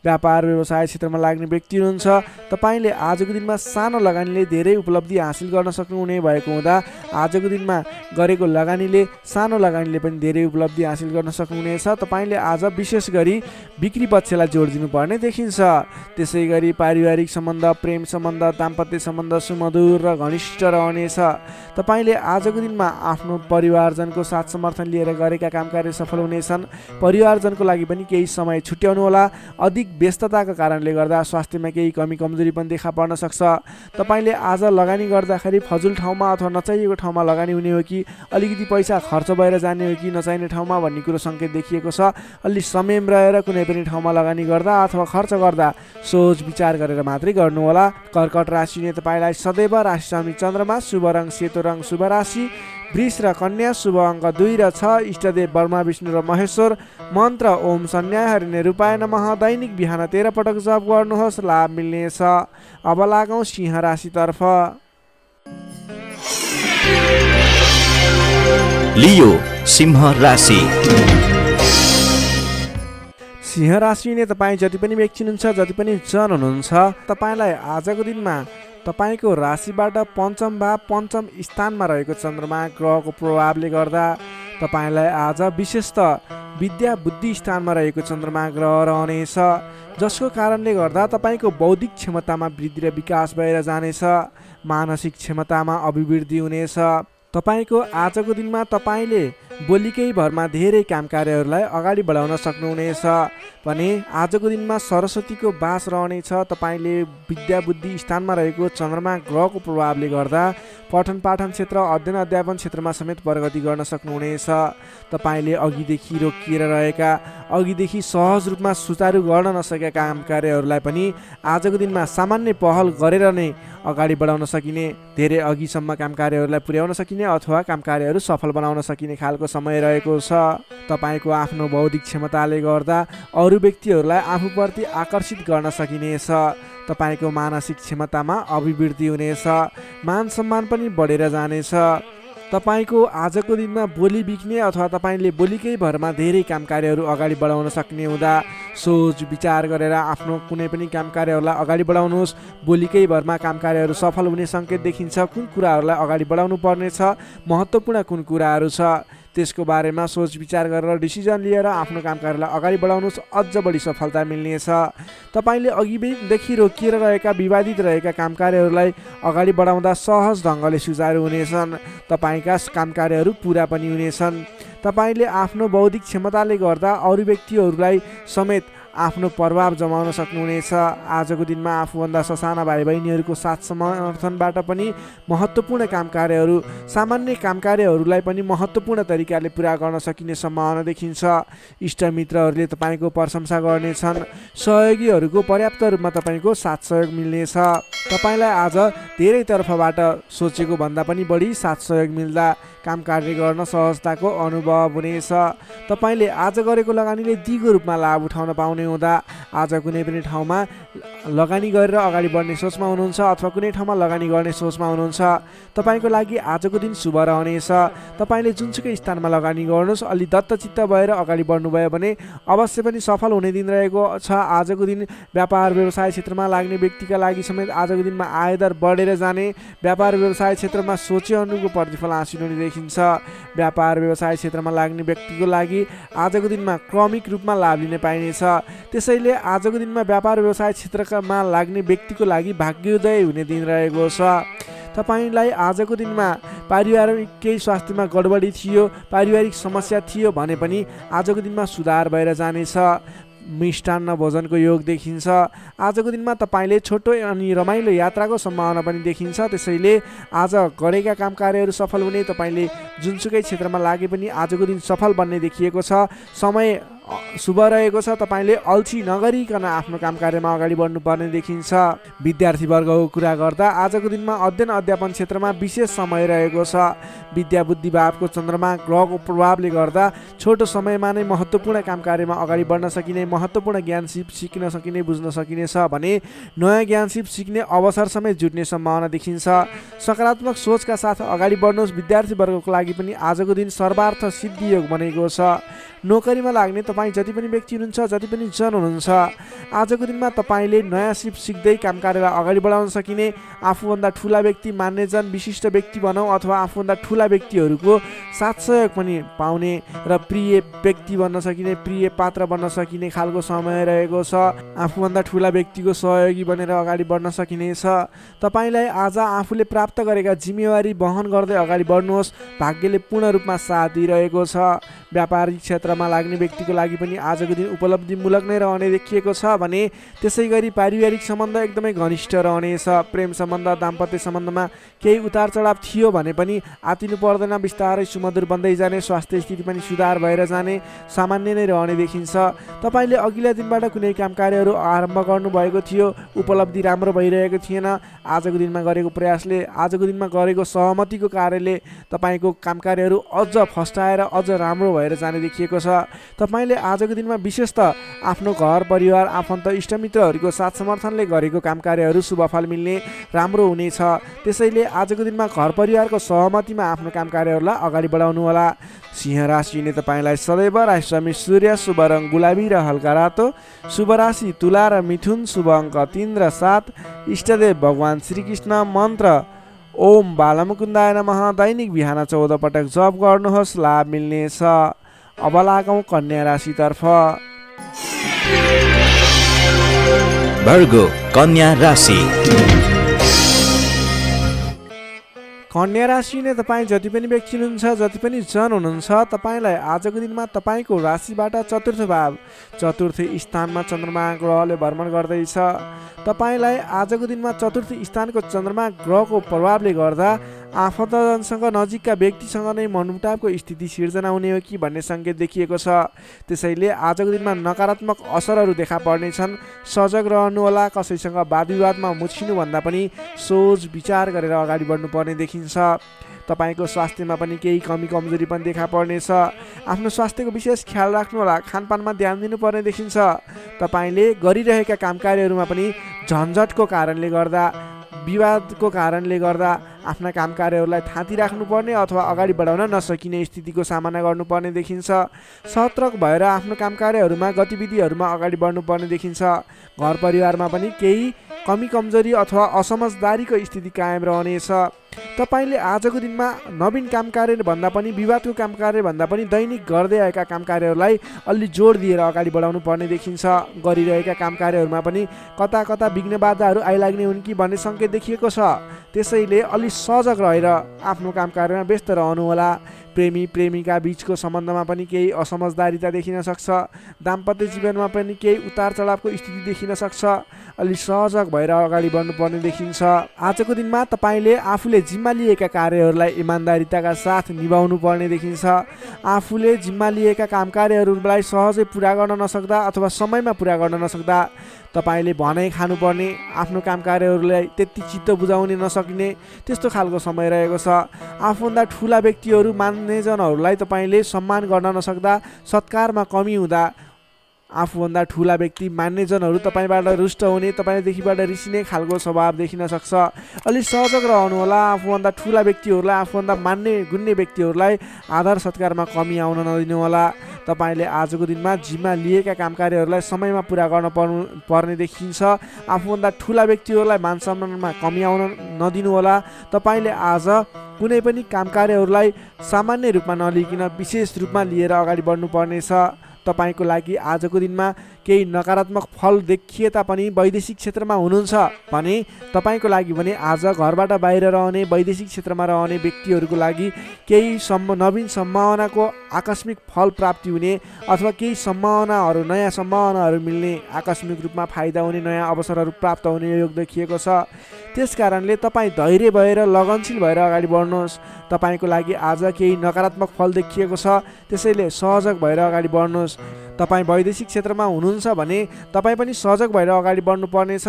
व्यापार व्यवसाय क्षेत्रमा लाग्ने व्यक्ति हुनुहुन्छ, तपाईँले आजको दिनमा सानो लगानीले धेरै उपलब्धि हासिल गर्न सक्नुहुने भएको हुँदा आजको दिनमा गरेको लगानीले सानो लगानीले पनि धेरै उपलब्धि हासिल गर्न सक्नुहुनेछ। तपाईँले आज विशेष गरी बिक्री पक्षलाई जोड दिनुपर्ने देखिन्छ। त्यसै गरी पारिवारिक सम्बन्ध, प्रेम सम्बन्ध, दाम्पत्य सम्बन्ध सुमधुर र घनिष्ठ रहनेछ। तपाईँले आजको दिनमा आफ्नो परिवारजनको साथ समर्थन लिएर गरेका काम कार्य सफल हुनेछन्। परिवारजनको लागि पनि केही समय छुट्याउनु होला। अधिक व्यस्तताका कारणले गर्दा स्वास्थ्यमा केही कमी कमजोरी पनि देखा पर्न सक्छ। तपाईँले आज लगानी गर्दाखेरि फजुल ठाउँमा अथवा नचाहिएको ठाउँमा लगानी हुने हो कि अलिकति पैसा खर्च भएर जाने हो कि नचाहिने ठाउँमा भन्ने कुरो सङ्केत देखिएको छ। अलि संयम रहेर कुनै पनि ठाउँमा लगानी गर्दा अथवा खर्च गर्दा सोच विचार गरेर मात्रै गर्नुहोला। कर्कट राशिले तपाईँलाई सदैव राशि स्वामी चन्द्रमा, शुभ रङ सेतो रङ, शुभ राशि वृष र कन्या, शुभ अङ्क 2 र 6, इष्टदेव ब्रह्मा विष्णु र महेश्वर, मन्त्र ओम सन्न्याय हरिणे रूपाय नमः। दैनिक बिहान 13 पटक जप गर्नुहोस्, लाभ मिल्नेछ। अब लागौँ सिंह राशितर्फ। लियो सिंह राशि। सिंह राशि नै तपाईँ जति पनि व्यक्ति हुनुहुन्छ, जति पनि जन हुनुहुन्छ, तपाईँलाई आजको दिनमा तपाईँको राशिबाट पञ्चम भाव पञ्चम स्थानमा रहेको चन्द्रमा ग्रहको प्रभावले गर्दा तपाईँलाई आज विशेष त विद्या बुद्धि स्थानमा रहेको चन्द्रमा ग्रह रहनेछ, जसको कारणले गर्दा तपाईँको बौद्धिक क्षमतामा वृद्धि र विकास भएर जानेछ। मानसिक क्षमतामा अभिवृद्धि हुनेछ। तपाईँको आजको दिनमा तपाईँले बोलीकै भरमा धेरै काम कार्यहरूलाई अगाडि बढाउन सक्नुहुनेछ भने आजको दिनमा सरस्वतीको बास रहनेछ। तपाईँले विद्या बुद्धि स्थानमा रहेको चन्द्रमा ग्रहको प्रभावले गर्दा पठन पाठन क्षेत्र, अध्ययन अध्यापन क्षेत्रमा समेत प्रगति गर्न सक्नुहुनेछ। तपाईँले अघिदेखि सहज रूपमा सुचारू गर्न नसकेका काम कार्यहरूलाई पनि आजको दिनमा सामान्य पहल गरेर नै अगाडि बढाउन सकिने, धेरै अघिसम्म काम कार्यहरूलाई पुर्याउन सकिने अथवा काम कार्यहरू सफल बनाउन सकिने खालको समय रहेको छ। तपाईँको आफ्नो बौद्धिक क्षमताले गर्दा अरू व्यक्तिहरूलाई आफूप्रति आकर्षित गर्न सकिनेछ। तपाईँको मानसिक क्षमतामा अभिवृद्धि हुनेछ। मान सम्मान पनि बढेर जानेछ। तपाईँको आजको दिनमा बोली बिक्ने अथवा तपाईँले बोलीकै भरमा धेरै काम कार्यहरू अगाडि बढाउन सक्ने हुँदा सोच विचार गरेर आफ्नो कुनै पनि काम कार्यहरूलाई अगाडि बढाउनुहोस्। बोलीकै भरमा काम कार्यहरू सफल हुने सङ्केत देखिन्छ। कुन कुराहरूलाई अगाडि बढाउनु पर्नेछ, महत्त्वपूर्ण कुन कुराहरू छ, त्यसको बारेमा सोच विचार गरेर डिसिजन लिएर आफ्नो काम कार्यलाई अगाडि बढाउनुहोस्। अझ बढी सफलता मिल्नेछ। तपाईँले अघिदेखि रोकिएर रहेका विवादित रहेका काम कार्यहरूलाई अगाडि बढाउँदा सहज ढङ्गले सुचारू हुनेछन्। तपाईँका काम कार्यहरू पुरा पनि हुनेछन्। तपाईँले आफ्नो बौद्धिक क्षमताले गर्दा अरू व्यक्तिहरूलाई समेत आफ्नो प्रभाव जमाउन सक्नुहुनेछ। आजको दिनमा आफूभन्दा ससाना भाइ बहिनीहरूको साथ समर्थनबाट पनि महत्त्वपूर्ण काम कार्यहरू, सामान्य काम कार्यहरूलाई पनि महत्त्वपूर्ण तरिकाले पुरा गर्न सकिने सम्भावना देखिन्छ। इष्टमित्रहरूले तपाईँको प्रशंसा गर्नेछन्। सहयोगीहरूको पर्याप्त रूपमा तपाईँको साथ सहयोग मिल्नेछ। तपाईँलाई आज धेरै तर्फबाट सोचेको भन्दा पनि बढी साथ सहयोग मिल्दा काम कार्य गर्न सहजताको अनुभव हुनेछ। तपाईँले आज गरेको लगानीले दिगो रूपमा लाभ उठाउन पाउने हुँदा आज कुनै पनि ठाउँमा लगानी गरेर अगाडि बढ्ने सोचमा हुनुहुन्छ अथवा कुनै ठाउँमा लगानी गर्ने सोचमा हुनुहुन्छ। तपाईँको लागि आजको दिन शुभ रहनेछ। तपाईँले जुनसुकै स्थानमा लगानी गर्नुहोस्, अलि दत्तचित्त भएर अगाडि बढ्नुभयो भने अवश्य पनि सफल हुने दिन रहेको छ। आजको दिन व्यापार व्यवसाय क्षेत्रमा लाग्ने व्यक्तिका लागि समेत आजको दिनमा आयदर बढेर जाने, व्यापार व्यवसाय क्षेत्रमा सोचे अनुको प्रतिफल हासिल हुने देखिन्छ। व्यापार व्यवसाय क्षेत्रमा लाग्ने व्यक्तिको लागि आजको दिनमा क्रमिक रूपमा लाभ लिन पाइनेछ। त्यसैले आजको दिनमा व्यापार व्यवसाय क्षेत्रमा लाग्ने व्यक्तिको लागि भाग्योदय हुने दिन रहेको छ। तपाईँलाई आजको दिनमा पारिवारिक केही स्वास्थ्यमा गडबडी थियो, पारिवारिक समस्या थियो भने पनि आजको दिनमा सुधार भएर जानेछ। मिष्टान्न भोजनको योग देखिन्छ। आजको दिनमा तपाईँले छोटो अनि रमाइलो यात्राको सम्भावना पनि देखिन्छ। त्यसैले आज गरेका काम कार्यहरू सफल हुने, तपाईँले जुनसुकै क्षेत्रमा लागे पनि आजको दिन सफल बन्ने देखिएको छ। समय शुभ रहेको छ। तपाईँले अल्छी नगरिकन आफ्नो काम कार्यमा अगाडि बढ्नुपर्ने देखिन्छ। विद्यार्थीवर्गको कुरा गर्दा आजको दिनमा अध्ययन अध्यापन क्षेत्रमा विशेष समय रहेको छ। विद्या बुद्धि भावको चन्द्रमा ग्रहको प्रभावले गर्दा छोटो समयमा नै महत्त्वपूर्ण काम कार्यमा अगाडि बढ्न सकिने, महत्त्वपूर्ण ज्ञान सिक्न सकिने, बुझ्न सकिनेछ भने नयाँ ज्ञान सिक्ने अवसर समेत जुट्ने सम्भावना देखिन्छ। सकारात्मक सोचका साथ अगाडि बढ्नुहोस्। विद्यार्थीवर्गको लागि पनि आजको दिन सर्वार्थ सिद्धि योग बनेको छ। नोकरीमा लाग्ने तपाईँ जति पनि व्यक्ति हुनुहुन्छ, जति पनि जन हुनुहुन्छ, आजको दिनमा तपाईँले नयाँ सिक्दै काम कार्यलाई अगाडि बढाउन सकिने, आफूभन्दा ठुला व्यक्ति, मान्यजन, विशिष्ट व्यक्ति भनौँ अथवा आफूभन्दा ठुला व्यक्तिहरूको साथ सहयोग पनि पाउने र प्रिय व्यक्ति बन्न सकिने, प्रिय पात्र बन्न सकिने खालको समय रहेको छ। आफूभन्दा ठुला व्यक्तिको सहयोगी बनेर अगाडि बढ्न सकिनेछ। तपाईँलाई आज आफूले प्राप्त गरेका जिम्मेवारी वहन गर्दै अगाडि बढ्नुहोस्। भाग्यले पूर्ण रूपमा साथ दिइरहेको छ। व्यापारिक क्षेत्रमा लाग्ने व्यक्तिको लागि पनि आजको दिन उपलब्धिमूलक नै रहने देखिएको छ भने त्यसै गरी पारिवारिक सम्बन्ध एकदमै घनिष्ठ रहनेछ। प्रेम सम्बन्ध, दाम्पत्य सम्बन्धमा केही उतार चढाव थियो भने पनि आतिनु पर्दैन, बिस्तारै सुमधुर बन्दै जाने, स्वास्थ्य स्थिति पनि सुधार भएर जाने, सामान्य नै रहने देखिन्छ। तपाईँले अघिल्ला दिनबाट कुनै काम कार्यहरू आरम्भ गर्नुभएको थियो, उपलब्धि राम्रो भइरहेको थिएन, आजको दिनमा गरेको प्रयासले, आजको दिनमा गरेको सहमतिको कार्यले तपाईँको काम कार्यहरू अझ फस्टाएर अझ राम्रो भएर जाने देखिएको छ। तपाईँले आजको दिनमा विशेष त आफ्नो घर परिवार, आफन्त, इष्टमित्रहरूको साथ समर्थनले गरेको काम कार्यहरू शुभफल मिल्ने, राम्रो हुनेछ। त्यसैले आजको दिनमा घर परिवारको सहमतिमा आफ्नो काम कार्यहरूलाई अगाडि बढाउनु होला। सिंह राशिले तपाईँलाई सदैव राशिस्वामी सूर्य, शुभ रङ गुलाबी र हल्का रातो, शुभ राशि तुला र मिथुन, शुभ अङ्क 3 र 7, इष्टदेव भगवान श्रीकृष्ण, मन्त्र ओम बालमुकुन्दाय नमः। दैनिक बिहान 14 पटक जप गर्नुहोस्, लाभ मिल्नेछ। अब लागौँ कन्या राशितर्फ। वर्गो कन्या राशि। कन्या राशि नै तपाईँ जति पनि व्यक्ति हुनुहुन्छ, जति पनि जन हुनुहुन्छ, तपाईँलाई आजको दिनमा तपाईँको राशिबाट चतुर्थ भाव, चतुर्थ स्थानमा चन्द्रमा ग्रहले भ्रमण गर्दैछ। तपाईँलाई आजको दिनमा चतुर्थ स्थानको चन्द्रमा ग्रहको प्रभावले गर्दा आफन्तजनसँग नजिकका व्यक्तिसँग नै मनमुटावको स्थिति सिर्जना हुने हो कि भन्ने सङ्केत देखिएको छ। त्यसैले आजको दिनमा नकारात्मक असरहरू देखा पर्नेछन्। सजग रहनुहोला। कसैसँग वादविवादमा मुछिनुभन्दा पनि सोच विचार गरेर अगाडि बढ्नुपर्ने देखिन्छ। तपाईँको स्वास्थ्यमा पनि केही कमी कमजोरी पनि देखा पर्नेछ। आफ्नो स्वास्थ्यको विशेष ख्याल राख्नुहोला। खानपानमा ध्यान दिनुपर्ने देखिन्छ। तपाईँले गरिरहेका कामकार्यहरूमा पनि झन्झटको कारणले गर्दा, विवादको कारणले गर्दा आफ्ना काम कार्यहरूलाई थाँती राख्नुपर्ने अथवा अगाडि बढाउन नसकिने स्थितिको सामना गर्नुपर्ने देखिन्छ। सतर्क भएर आफ्नो काम कार्यहरूमा गतिविधिहरूमा अगाडि बढ्नुपर्ने देखिन्छ। घर परिवारमा पनि केही कमी कमजोरी अथवा असमझदारीको स्थिति कायम रहनेछ। तपाईँले आजको दिनमा नवीन काम कार्य भन्दा पनि विवादको काम कार्य भन्दा पनि दैनिक गर्दै आएका काम कार्यहरूलाई अलि जोड दिएर अगाडि बढाउनु पर्ने देखिन्छ। गरिरहेका काम कार्यहरूमा पनि कता कता विघ्न बाधाहरू आइलाग्ने हुन् कि भन्ने सङ्केत देखिएको छ। त्यसैले अलि सजग रहेर आफ्नो काम कार्यमा व्यस्त रहनुहोला। प्रेमी प्रेमिका बीचको सम्बन्धमा पनि केही असमझदारीता देखिन सक्छ। दाम्पत्य जीवनमा पनि केही उतार चढावको स्थिति देखिन सक्छ। अलि सजग भएर अगाडि बढ्नुपर्ने देखिन्छ। आजको दिनमा तपाईँले आफूले जिम्मा लिएका कार्यहरूलाई इमान्दारिताका साथ निभाउनु पर्ने देखिन्छ। आफूले जिम्मा लिएका काम कार्यहरूलाई सहजै पुरा गर्न नसक्दा अथवा समयमा पुरा गर्न नसक्दा तपाईँले भनाइ खानुपर्ने, आफ्नो काम कार्यहरूलाई त्यति चित्त बुझाउन नसकिने त्यस्तो खालको समय रहेको छ। आफूभन्दा ठुला व्यक्तिहरू, मान्यजनहरूलाई तपाईँले सम्मान गर्न नसक्दा, सत्कारमा कमी हुँदा आफूभन्दा ठुला व्यक्ति, मान्यजनहरू तपाईँबाट रुष्ट हुने, तपाईँदेखिबाट रिसिने खालको स्वभाव देखिन सक्छ। अलि सजग रहनुहोला। आफूभन्दा ठुला व्यक्तिहरूलाई, आफूभन्दा मान्ने गुन्ने व्यक्तिहरूलाई आदर सत्कारमा कमी आउन नदिनुहोला। तपाईँले आजको दिनमा जिम्मा लिएका काम कार्यहरूलाई समयमा पुरा गर्न पर्ने देखिन्छ। आफूभन्दा ठुला व्यक्तिहरूलाई मान सम्मानमा कमी आउन नदिनुहोला। तपाईँले आज कुनै पनि काम कार्यहरूलाई सामान्य रूपमा नलिकन विशेष रूपमा लिएर अगाडि बढ्नुपर्नेछ। तपाईँको लागि आजको दिनमा केही नकारात्मक फल देखिए तापनि वैदेशिक क्षेत्रमा हुनुहुन्छ भने तपाईँको लागि भने आज घरबाट बाहिर रहने, वैदेशिक क्षेत्रमा रहने व्यक्तिहरूको लागि केही नवीन सम्भावनाको आकस्मिक फल प्राप्ति हुने अथवा केही सम्भावनाहरू, नयाँ सम्भावनाहरू मिल्ने, आकस्मिक रूपमा फाइदा हुने, नयाँ अवसरहरू प्राप्त हुने योग देखिएको छ। त्यस कारणले तपाईँ धैर्य भएर लगनशील भएर अगाडि बढ्नुहोस्। तपाईँको लागि आज केही नकारात्मक फल देखिएको छ, त्यसैले सजग भएर अगाडि बढ्नुहोस्। तपाईँ वैदेशिक क्षेत्रमा हुनुहुन्छ भने तपाईँ पनि सजग भएर अगाडि बढ्नुपर्नेछ।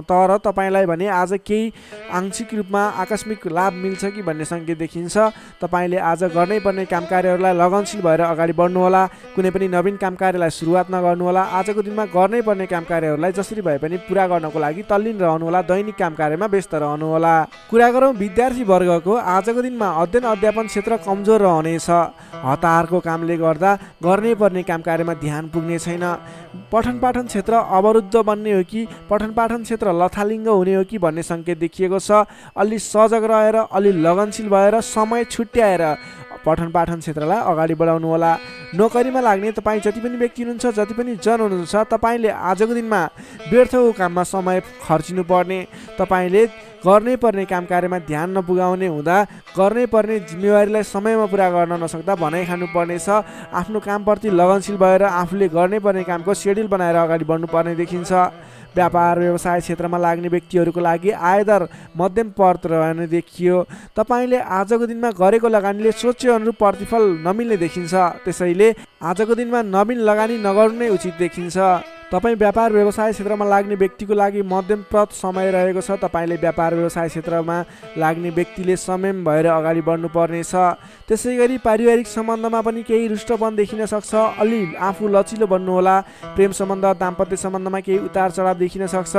तर तपाईँलाई भने आज केही आंशिक रूपमा आकस्मिक लाभ मिल्छ कि भन्ने सङ्केत देखिन्छ। तपाईँले आज गर्नै पर्ने काम कार्यहरूलाई लगनशील भएर अगाडि बढ्नुहोला। कुनै पनि नवीन काम कार्यलाई सुरुवात नगर्नुहोला। आजको दिनमा गर्नै पर्ने काम कार्यहरूलाई जसरी भए पनि पुरा गर्नको लागि तल्लीन रहनुहोला। दैनिक काम कार्यमा व्यस्त रहनुहोला। कुरा गरौँ विद्यार्थी वर्गको। आजको दिनमा अध्ययन अध्यापन क्षेत्र कमजोर रहनेछ। हतारको कामले गर्दा गर्नै पर्ने काम कार्यमा ध्यान पुग्ने छैन। पठन पाठन क्षेत्र अवरुद्ध बन्ने हो कि पठन पाठन क्षेत्र लथालिङ्ग हुने हो कि भन्ने सङ्केत देखिएको छ। अलि सजग रहेर, अलि लगनशील भएर, समय छुट्याएर पठन पाठन क्षेत्रलाई अगाडि बढाउनु होला। नोकरीमा लाग्ने तपाईँ जति पनि व्यक्ति हुनुहुन्छ, जति पनि जन हुनुहुन्छ, तपाईँले आजको दिनमा व्यर्थको काममा समय खर्चिनु पर्ने, तपाईँले गर्नै पर्ने काम कार्यमा ध्यान नपुगाउने हुँदा गर्नै पर्ने जिम्मेवारीलाई समयमा पुरा गर्न नसक्दा भनाइ खानुपर्नेछ। आफ्नो कामप्रति लगनशील भएर आफूले गर्नै पर्ने कामको सेड्युल बनाएर अगाडि बढ्नुपर्ने देखिन्छ। व्यापार व्यवसाय क्षेत्रमा लाग्ने व्यक्तिहरूको लागि आयदर मध्यम पद रहने देखियो। तपाईँले आजको दिनमा गरेको लगानीले सोचे अनुरूप प्रतिफल नमिल्ने देखिन्छ। त्यसैले आजको दिनमा नवीन लगानी नगर्नु नै उचित देखिन्छ। तपाईँ व्यापार व्यवसाय क्षेत्रमा लाग्ने व्यक्तिको लागि मध्यमप्रद समय रहेको छ। तपाईँले व्यापार व्यवसाय क्षेत्रमा लाग्ने व्यक्तिले संयम भएर अगाडि बढ्नुपर्नेछ। त्यसै गरी पारिवारिक सम्बन्धमा पनि केही रुष्टपन देखिन सक्छ। अलि आफू लचिलो बन्नुहोला। प्रेम सम्बन्ध, दाम्पत्य सम्बन्धमा केही उतार चढाव देखिन सक्छ।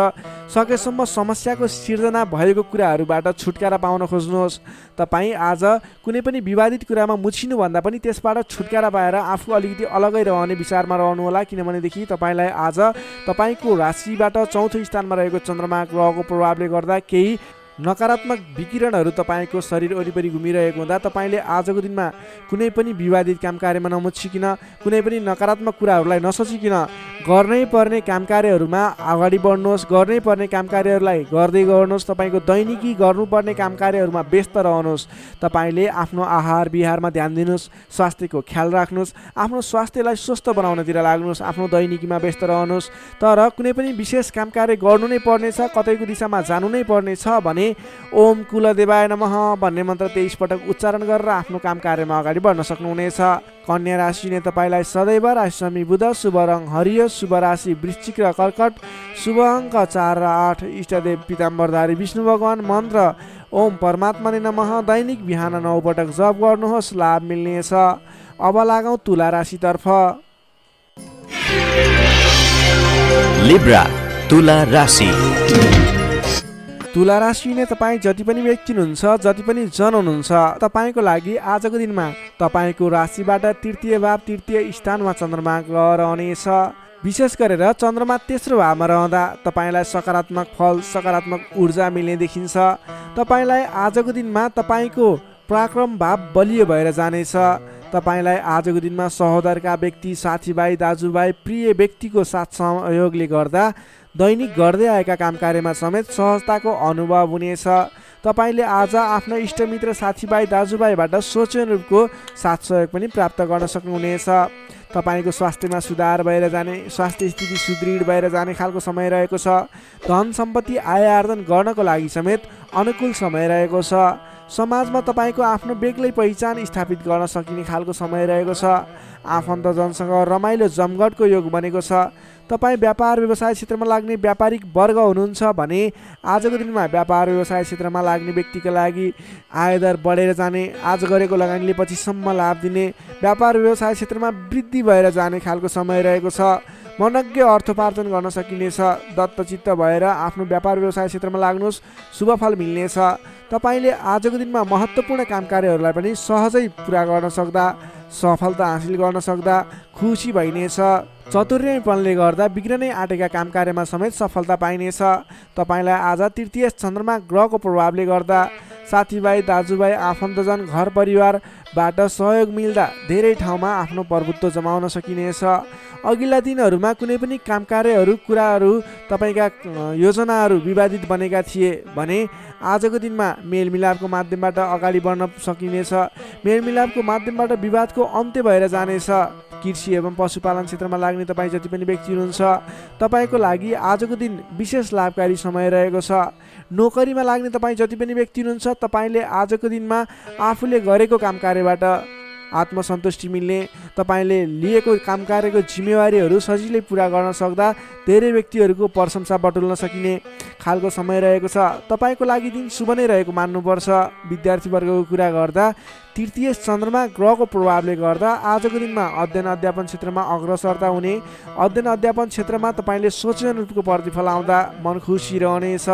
सकेसम्म समस्याको सिर्जना भएको कुराहरूबाट छुटकारा पाउन खोज्नुहोस्। तपाईँ आज कुनै पनि विवादित कुरामा मुछिनुभन्दा पनि त्यसबाट छुटकारा पाएर आफू अलिकति अलगै रहने विचारमा रहनुहोला। किनभनेदेखि तपाईँलाई आज तपाईँको राशिबाट चौथो स्थानमा रहेको चन्द्रमा ग्रहको प्रभावले गर्दा केही नकारात्मक विकिरणहरू तपाईँको शरीर वरिपरि घुमिरहेको हुँदा तपाईँले आजको दिनमा कुनै पनि विवादित काम कार्यमा नमुछिकन, कुनै पनि नकारात्मक कुराहरूलाई नसोचिकन गर्नै पर्ने काम कार्यहरूमा अगाडि बढ्नुहोस्। गर्नै पर्ने काम कार्यहरूलाई गर्दै गर्नुहोस्। तपाईँको दैनिकी गर्नुपर्ने काम कार्यहरूमा व्यस्त रहनुहोस्। तपाईँले आफ्नो आहार विहारमा ध्यान दिनुहोस्, स्वास्थ्यको ख्याल राख्नुहोस्, आफ्नो स्वास्थ्यलाई स्वस्थ बनाउनतिर लाग्नुहोस्, आफ्नो दैनिकीमा व्यस्त रहनुहोस्। तर कुनै पनि विशेष काम कार्य गर्नु नै पर्नेछ, कतैको दिशामा जानु नै पर्नेछ भने ओम कुलदेवाय नमः भन्ने मन्त्र 23 पटक उच्चारण गरेर आफ्नो काम कार्यमा अगाडि बढ्न सक्नुहुनेछ। कन्या राशिले तपाईँलाई सदैव राशिसमी बुध, शुभ रङ हरियो, शुभ राशि वृश्चिक र कर्कट, शुभ अङ्क 4 र 8, इष्टदेव पीताम्बरधारी विष्णु भगवान, मन्त्र ओम परमात्माले नमः दैनिक बिहान 9 पटक जप गर्नुहोस्, लाभ मिल्नेछ। अब लागौँ तुला राशितर्फ। लिब्रा तुला राशि। तुला राशि नै तपाईँ जति पनि व्यक्ति हुनुहुन्छ, जति पनि जन हुनुहुन्छ, तपाईँको लागि आजको दिनमा तपाईँको राशिबाट तृतीय भाव तृतीय स्थानमा चन्द्रमा ग्रह रहनेछ। विशेष गरेर चन्द्रमा तेस्रो भावमा रहँदा तपाईँलाई सकारात्मक फल, सकारात्मक ऊर्जा मिल्ने देखिन्छ। तपाईँलाई आजको दिनमा तपाईँको पराक्रम भाव बलियो भएर जानेछ। तपाईँलाई आजको दिनमा सहोदरका व्यक्ति, साथीभाइ, दाजुभाइ, प्रिय व्यक्तिको साथ सहयोगले गर्दा दैनिक गर्दै आएका काम कार्यमा समेत सहजताको अनुभव हुनेछ। तपाईँले आज आफ्ना इष्टमित्र, साथीभाइ, दाजुभाइबाट सोचे अनुरूपको साथ सहयोग पनि प्राप्त गर्न सक्नुहुनेछ। तपाईँको स्वास्थ्यमा सुधार भएर जाने, स्वास्थ्य स्थिति सुदृढ भएर जाने खालको समय रहेको छ। धन सम्पत्ति आय आर्जन गर्नको लागि समेत अनुकूल समय रहेको छ। समाजमा तपाईँको आफ्नो बेग्लै पहिचान स्थापित गर्न सकिने खालको समय रहेको छ। आफन्तजनसँग रमाइलो जमघटको योग बनेको छ। तपाईँ व्यापार व्यवसाय क्षेत्रमा लाग्ने व्यापारिक वर्ग हुनुहुन्छ भने आजको दिनमा व्यापार व्यवसाय क्षेत्रमा लाग्ने व्यक्तिका लागि आयदर बढेर जाने, आज गरेको लगानीले पछिसम्म लाभ दिने, व्यापार व्यवसाय क्षेत्रमा वृद्धि भएर जाने खालको समय रहेको छ। मनज्ञ अर्थोपार्जन गर्न सकिनेछ। दत्तचित्त भएर आफ्नो व्यापार व्यवसाय क्षेत्रमा लाग्नुहोस्, शुभ फल मिल्नेछ। तपाईँले आजको दिनमा महत्त्वपूर्ण काम कार्यहरूलाई पनि सहजै पुरा गर्न सक्दा, सफलता हासिल गर्न सक्दा खुसी भइनेछ। चतुर्यपनले गर्दा बिग्रनै आँटेका काम कार्यमा समेत सफलता पाइनेछ। तपाईँलाई आज तृतीय चन्द्रमा ग्रहको प्रभावले गर्दा साथीभाइ, दाजुभाइ, आफन्तजन, घर परिवारबाट सहयोग मिल्दा धेरै ठाउँमा आफ्नो प्रभुत्व जमाउन सकिनेछ। अघिल्ला दिनहरूमा कुनै पनि काम कार्यहरू, कुराहरू, तपाईँका योजनाहरू विवादित बनेका थिए भने आजको दिनमा मेलमिलापको माध्यमबाट अगाडि बढ्न सकिनेछ। मेलमिलापको माध्यमबाट विवादको अन्त्य भएर जानेछ। कृषि एवं पशुपालन क्षेत्रमा लाग्ने तपाईँ जति पनि व्यक्ति हुनुहुन्छ, तपाईँको लागि आजको दिन विशेष लाभकारी समय रहेको छ। नोकरीमा लाग्ने तपाईँ जति पनि व्यक्ति हुनुहुन्छ, तपाईँले आजको दिनमा आफूले गरेको काम कार्यबाट आत्मसन्तुष्टि मिल्ने, तपाईँले लिएको काम कार्यको जिम्मेवारीहरू सजिलै पुरा गर्न सक्दा धेरै व्यक्तिहरूको प्रशंसा बटुल्न सकिने खालको समय रहेको छ। तपाईँको लागि दिन शुभ नै रहेको मान्नुपर्छ। विद्यार्थी वर्गको कुरा गर्दा तृतीय चन्द्रमा ग्रहको प्रभावले गर्दा आजको दिनमा अध्ययन अध्यापन क्षेत्रमा अग्रसरता हुने, अध्ययन अध्यापन क्षेत्रमा तपाईँले सोचे अनुरूपको प्रतिफल आउँदा मन खुसी रहनेछ।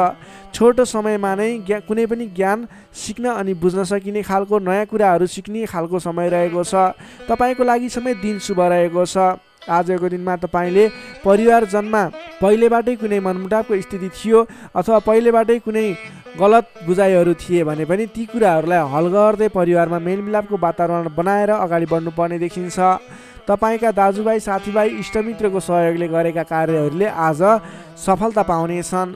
छोटो समयमा नै कुनै पनि ज्ञान सिक्न अनि बुझ्न सकिने खालको, नयाँ कुराहरू सिक्ने खालको समय रहेको छ। तपाईँको लागि समेत दिन शुभ रहेको छ। आजको दिनमा तपाईँले परिवारजनमा पहिलेबाटै कुनै मनमुटावको स्थिति थियो अथवा पहिलेबाटै कुनै गलत बुझाइहरू थिए भने पनि ती कुराहरूलाई हल गर्दै परिवारमा मेलमिलापको वातावरण बनाएर अगाडि बढ्नुपर्ने देखिन्छ। तपाईँका दाजुभाइ, साथीभाइ, इष्टमित्रको सहयोगले गरेका कार्यहरूले आज सफलता पाउनेछन्।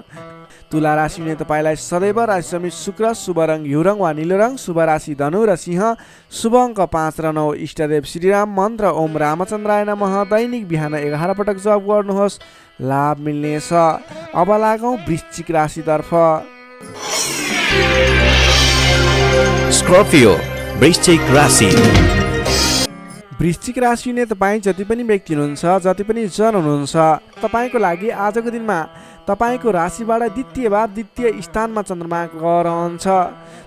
तुला राशिले तपाईँलाई सदैव राशिसमी शुक्र, शुभ रङ घिउ रङ वा निलो रङ, शुभ राशि धनु र सिंह, शुभ अङ्क 5 र 9, इष्टदेव श्रीराम, मन्त्र ओम रामचन्द्राय नमः दैनिक बिहान 11 पटक जप गर्नुहोस्, लाभ मिल्नेछ। अब लागौँ वृश्चिक राशितर्फ। स्कर्पियो वृश्चिक राशि। वृश्चिक राशि नै तपाईँ जति पनि व्यक्ति हुनुहुन्छ, जति पनि जन हुनुहुन्छ, तपाईँको लागि आजको दिनमा तपाईँको राशिबाट द्वितीय भाव द्वितीय स्थानमा चन्द्रमा ग्रह रहन्छ।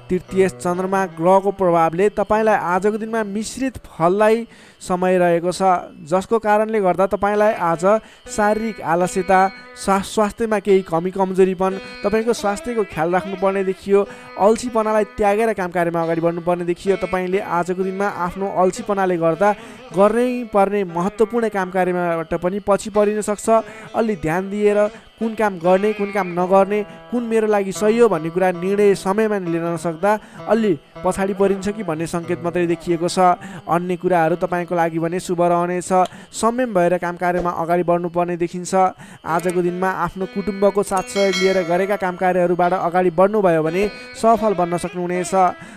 तृतीय चन्द्रमा ग्रहको प्रभावले तपाईँलाई आजको दिनमा मिश्रित फललाई समय रहेको छ, जसको कारणले गर्दा तपाईँलाई आज शारीरिक आलस्यता, स्वास्थ्यमा केही कमी कमजोरीपन, तपाईँको स्वास्थ्यको ख्याल राख्नुपर्ने देखियो। अल्छीपनालाई त्यागेर काम कार्यमा अगाडि बढ्नुपर्ने देखियो। तपाईँले आजको दिनमा आफ्नो अल्छीपनाले गर्दा गर्नै पर्ने महत्त्वपूर्ण काम कार्यबाट पनि पछि परिन सक्छ। अलि ध्यान दिएर कुन काम गर्ने, कुन काम नगर्ने, कुन मेरो लागि सही हो भन्ने कुरा निर्णय समयमा लिन नसक्दा अलि पछाडि परिन्छ कि भन्ने सङ्केत मात्रै देखिएको छ। अन्य कुराहरू तपाईँको लागि भने शुभ रहनेछ। संयम भएर काम कार्यमा अगाडि बढ्नुपर्ने देखिन्छ। आजको दिनमा आफ्नो कुटुम्बको साथ सहयोग लिएर गरेका काम कार्यहरूबाट अगाडि बढ्नुभयो भने सफल बन्न सक्नुहुनेछ।